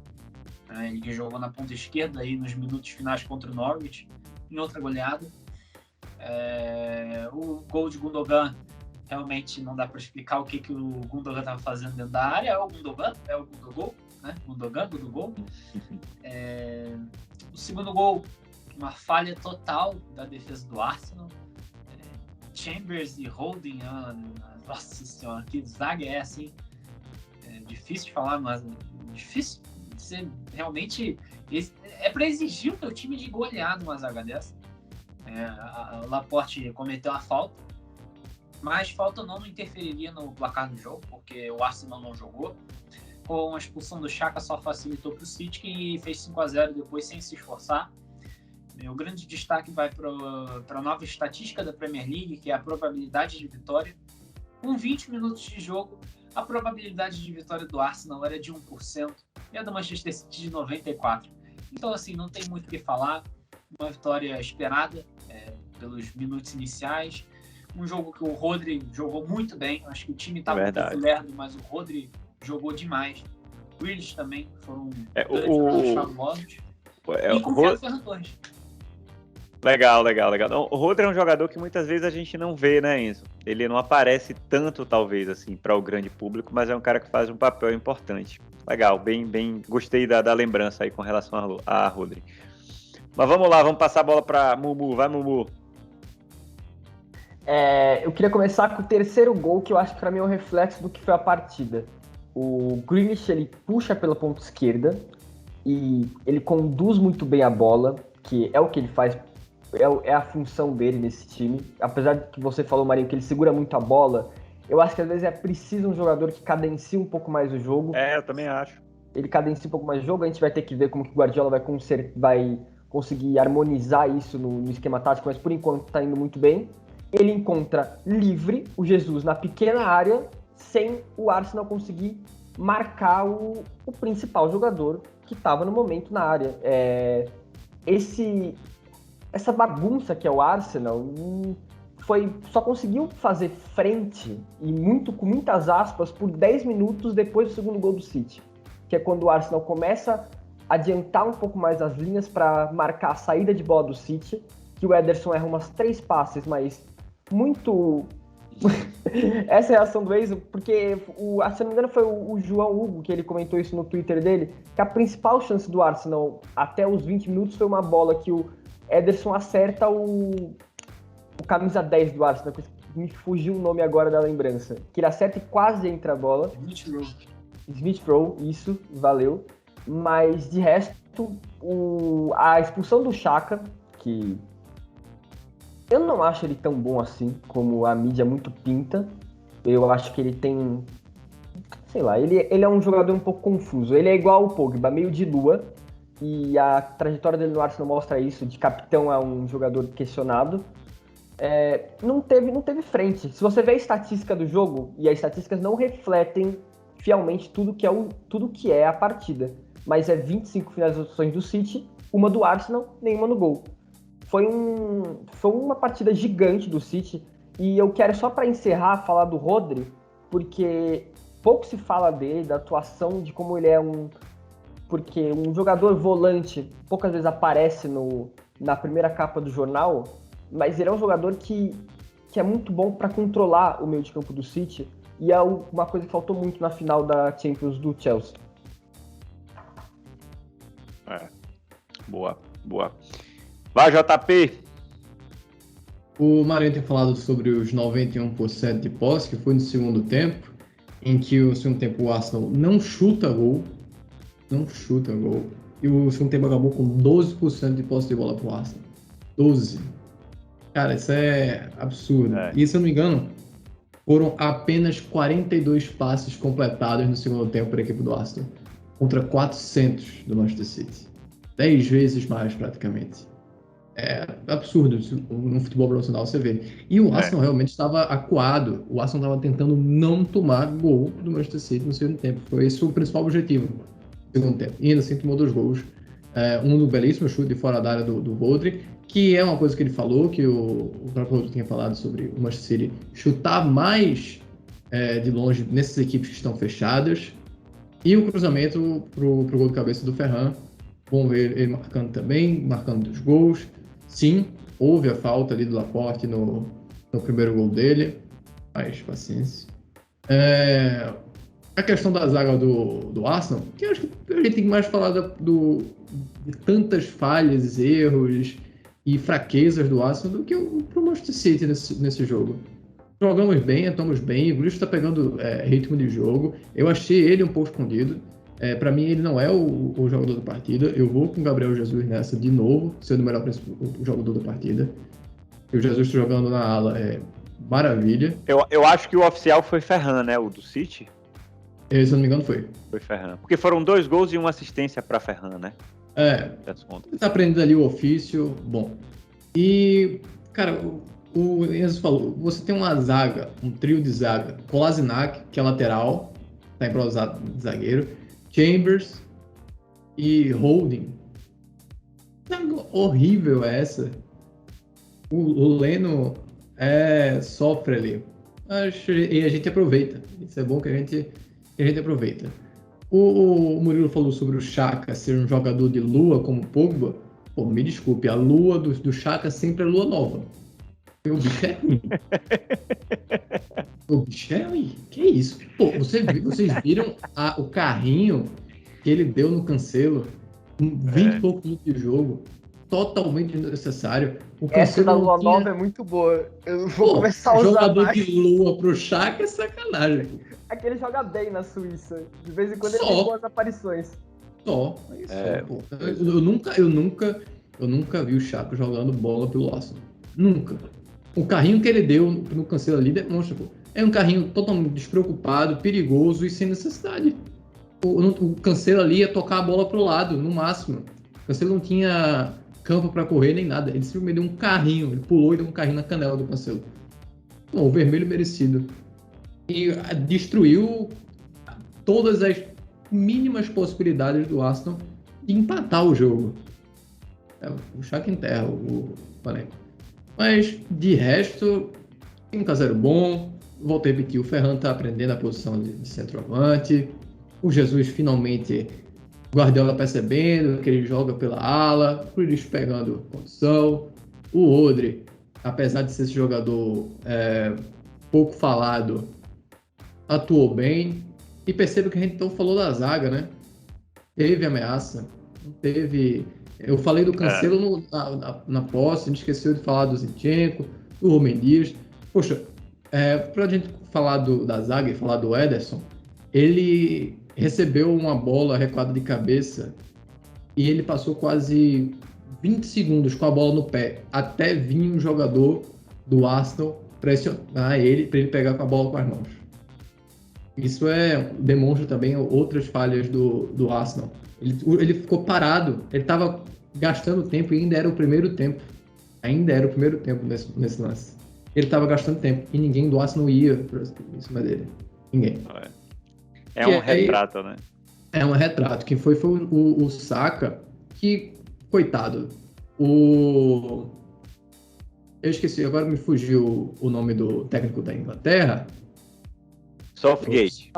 Ele jogou na ponta esquerda aí nos minutos finais contra o Norwich, em outra goleada. O gol de Gundogan, realmente não dá para explicar o que o Gundogan estava fazendo dentro da área. É o Gundogan, né? Gundogan. O segundo gol, uma falha total da defesa do Arsenal. Chambers e Holding, nossa senhora, que zaga é essa, hein? É difícil de falar, mas difícil de ser realmente... É para exigir o teu time de golear numa zaga dessa. A Laporte cometeu a falta, mas falta não interferiria no placar do jogo, porque o Arsenal não jogou. Com a expulsão do Xhaka só facilitou para o City, que fez 5-0 depois sem se esforçar. O grande destaque vai para a nova estatística da Premier League, que é a probabilidade de vitória. Com 20 minutos de jogo, a probabilidade de vitória do Arsenal era de 1% e a do Manchester City de 94%. Então, assim, não tem muito o que falar. Uma vitória esperada pelos minutos iniciais. Um jogo que o Rodri jogou muito bem. Acho que o time estava muito lerdo, mas o Rodri jogou demais. O Grealish também foram dois jogadores famosos. E confio no Ferran Torres. Legal. Então, o Rodri é um jogador que muitas vezes a gente não vê, né, Enzo? Ele não aparece tanto, talvez, assim, para o grande público, mas é um cara que faz um papel importante. Legal, bem gostei da lembrança aí com relação a Rodri. Mas vamos lá, vamos passar a bola para Mumu. Vai, Mumu. Eu queria começar com o terceiro gol, que eu acho que para mim é um reflexo do que foi a partida. O Grealish, ele puxa pela ponta esquerda e ele conduz muito bem a bola, que é o que ele faz, é a função dele nesse time. Apesar de que você falou, Marinho, que ele segura muito a bola, eu acho que às vezes é preciso um jogador que cadencie um pouco mais o jogo. Eu também acho. Ele cadencia um pouco mais o jogo, a gente vai ter que ver como que o Guardiola vai conseguir harmonizar isso no esquema tático, mas por enquanto está indo muito bem. Ele encontra livre o Jesus na pequena área, sem o Arsenal conseguir marcar o principal jogador que estava no momento na área. Essa bagunça que é o Arsenal só conseguiu fazer frente, com muitas aspas, por 10 minutos depois do segundo gol do City, que é quando o Arsenal começa a adiantar um pouco mais as linhas para marcar a saída de bola do City, que o Ederson erra umas 3 passes, mas muito... Essa é a reação do Enzo, porque, se não me engano, foi o João Hugo que ele comentou isso no Twitter dele, que a principal chance do Arsenal até os 20 minutos foi uma bola que o Ederson acerta o camisa 10 do Arsenal, que me fugiu o nome agora da lembrança, que ele acerta e quase entra a bola. Smith Rowe, isso, valeu. Mas, de resto, a expulsão do Xhaka, que eu não acho ele tão bom assim, como a mídia muito pinta. Eu acho que ele tem... Sei lá, ele é um jogador um pouco confuso. Ele é igual ao Pogba, meio de lua. E a trajetória dele no Arsenal mostra isso, de capitão a um jogador questionado. Não teve frente. Se você vê a estatística do jogo, e as estatísticas não refletem fielmente tudo que é a partida. Mas 25 finalizações do City, uma do Arsenal, nenhuma no gol. Foi uma partida gigante do City, e eu quero só para encerrar falar do Rodri, porque pouco se fala dele, da atuação, de como ele é porque um jogador volante poucas vezes aparece na primeira capa do jornal, mas ele é um jogador que é muito bom para controlar o meio de campo do City, e é uma coisa que faltou muito na final da Champions do Chelsea. Boa. Vai, JP! O Marinho tem falado sobre os 91% de posse, que foi no segundo tempo, em que o segundo tempo o Arsenal não chuta gol, e o segundo tempo acabou com 12% de posse de bola pro Arsenal. 12%. Cara, isso é absurdo. E se eu não me engano, foram apenas 42 passes completados no segundo tempo para a equipe do Arsenal, contra 400 do Manchester City. 10 vezes mais, praticamente. É absurdo no futebol profissional, você vê. E o Arsenal realmente estava acuado. O Arsenal estava tentando não tomar gol do Manchester City no segundo tempo. Foi esse o principal objetivo no segundo tempo. E ainda assim tomou 2 gols. Um no belíssimo chute de fora da área do Rodri, que é uma coisa que ele falou, que o próprio Rodri tinha falado sobre o Manchester City chutar mais de longe nessas equipes que estão fechadas. E o cruzamento pro gol de cabeça do Ferran. Vamos ver ele marcando também, marcando 2 gols. Sim, houve a falta ali do Laporte no primeiro gol dele, mas paciência. A questão da zaga do Arsenal, que eu acho que a gente tem que mais falar do de tantas falhas, erros e fraquezas do Arsenal do que pro Manchester City nesse jogo. Jogamos bem, atuamos bem, o Grealish está pegando ritmo de jogo. Eu achei ele um pouco escondido. Para mim, ele não é o jogador da partida. Eu vou com o Gabriel Jesus nessa de novo, sendo o melhor o jogador da partida. E o Jesus jogando na ala maravilha. Eu acho que o oficial foi Ferran, né? O do City. Se eu não me engano, foi. Foi Ferran. Porque foram 2 gols e uma assistência para Ferran, né? Você tá aprendendo ali o ofício. Bom. E, cara, o Enzo falou, você tem uma zaga, um trio de zaga. Kolasinac, que é lateral, tá improvisado de zagueiro. Chambers e Holding. Horrível essa. O Leno sofre ali. E a gente aproveita. Isso é bom que a gente aproveita. O Murilo falou sobre o Xhaka ser um jogador de lua como Pogba. Pô, me desculpe, a lua do Xhaka sempre é lua nova. O bicho é ruim. O bicho é ruim. Que isso? Pô, vocês viram o carrinho que ele deu no Cancelo? 20 e poucos minutos de jogo. Totalmente desnecessário. Essa da lua nova é muito boa. Eu vou começar a usar jogador mais. de lua pro Xhaka é sacanagem. Aquele joga bem na Suíça. De vez em quando ele tem boas aparições. Pô. Eu nunca vi o Xhaka jogando bola pelo Arsenal. Nunca. O carrinho que ele deu no Cancelo ali demonstra, pô. É um carrinho totalmente despreocupado, perigoso e sem necessidade. O Cancelo ali ia tocar a bola pro lado, no máximo. O Cancelo não tinha campo para correr nem nada. Ele simplesmente deu um carrinho, ele pulou e deu um carrinho na canela do Cancelo. Bom, o vermelho merecido. E destruiu todas as mínimas possibilidades do Arsenal de empatar o jogo. O Xhaka enterra o Flamengo. Mas, de resto, 5-0 bom. Volto a repetir, o Ferran está aprendendo a posição de centroavante. O Jesus, finalmente, Guardiola percebendo que ele joga pela ala. O Grealish pegando condição. O Odri, apesar de ser esse jogador pouco falado, atuou bem. E perceba que a gente então falou da zaga, né? Teve ameaça. Teve... Eu falei do Cancelo na posse, a gente esqueceu de falar do Zinchenko, do Rúben Dias. Poxa, pra gente falar da zaga e falar do Ederson, ele recebeu uma bola recuada de cabeça e ele passou quase 20 segundos com a bola no pé até vir um jogador do Arsenal pressionar ele para ele pegar com a bola com as mãos. Isso demonstra também outras falhas do Arsenal. Ele ficou parado, ele estava gastando tempo e ainda era o primeiro tempo. Nesse lance. Ele estava gastando tempo e ninguém do Arsenal ia em cima dele. Ninguém. É um retrato, né? É um retrato. Quem foi o Saka, que, coitado, Eu esqueci, agora me fugiu o nome do técnico da Inglaterra. Southgate.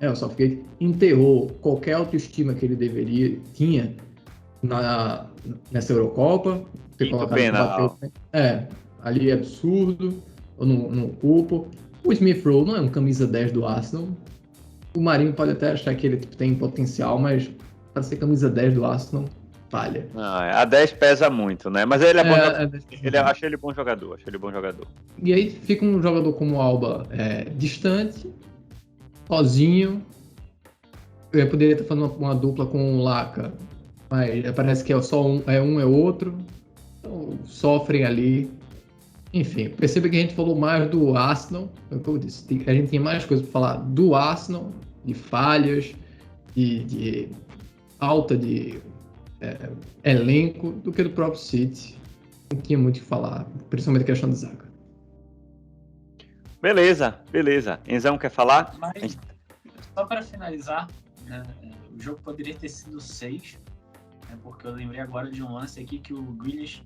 O Southgate enterrou qualquer autoestima que ele tinha nessa Eurocopa. Ali é absurdo, eu não culpo. O Smith Rowe não é um camisa 10 do Arsenal. O Marinho pode até achar que ele tem potencial, mas para ser camisa 10 do Arsenal, falha. A 10 pesa muito, né? Mas ele é bom jogador. Acho ele bom jogador. E aí fica um jogador como o Alba distante, sozinho. Eu poderia estar fazendo uma dupla com o Laka, mas parece que é só um é outro. Então, sofrem ali. Enfim, perceba que a gente falou mais do Arsenal, como eu disse, a gente tem mais coisas para falar do Arsenal, de falhas, de falta de elenco, do que do próprio City. Não tinha muito o que falar, principalmente a questão de zaga. Beleza. Enzão quer falar? Mas, só para finalizar, né, o jogo poderia ter sido 6, né, porque eu lembrei agora de um lance aqui que o Grealish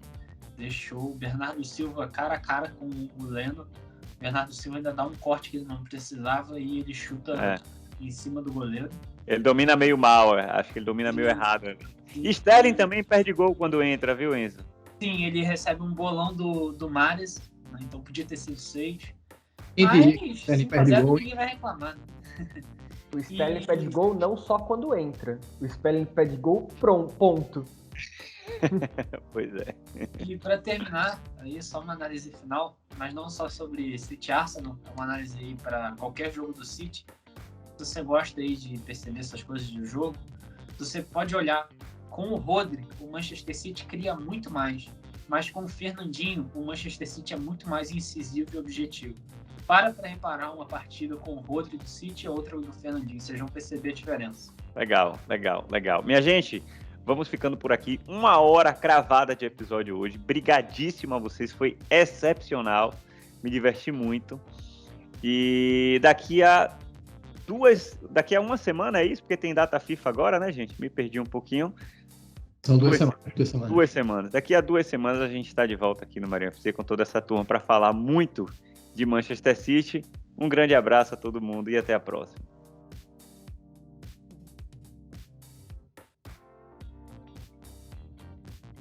deixou o Bernardo Silva cara a cara com o Leno. O Bernardo Silva ainda dá um corte que ele não precisava e ele chuta em cima do goleiro. Ele domina meio mal, acho que ele domina meio errado. E Sterling também perde gol quando entra, viu, Enzo? Sim, ele recebe um bolão do Mares, né, então podia ter sido 6. Ele perde gol. Ninguém vai reclamar. O spelling pede gol não só quando entra. O spelling pede gol, ponto. Pois é. E para terminar, aí só uma análise final, mas não só sobre City Arsenal, é uma análise aí para qualquer jogo do City. Se você gosta aí de perceber essas coisas do jogo, você pode olhar com o Rodri, o Manchester City cria muito mais, mas com o Fernandinho, o Manchester City é muito mais incisivo e objetivo. Para reparar uma partida com o Rodri do City e outra do Fernandinho, vocês vão perceber a diferença. Legal. Minha gente, vamos ficando por aqui. 1 hora cravada de episódio hoje. Brigadíssimo a vocês, foi excepcional. Me diverti muito. E daqui a uma semana, é isso? Porque tem data FIFA agora, né, gente? Me perdi um pouquinho. São 2 semanas. 2 semanas. Daqui a 2 semanas a gente está de volta aqui no Marinho FC com toda essa turma para falar muito de Manchester City. Um grande abraço a todo mundo e até a próxima.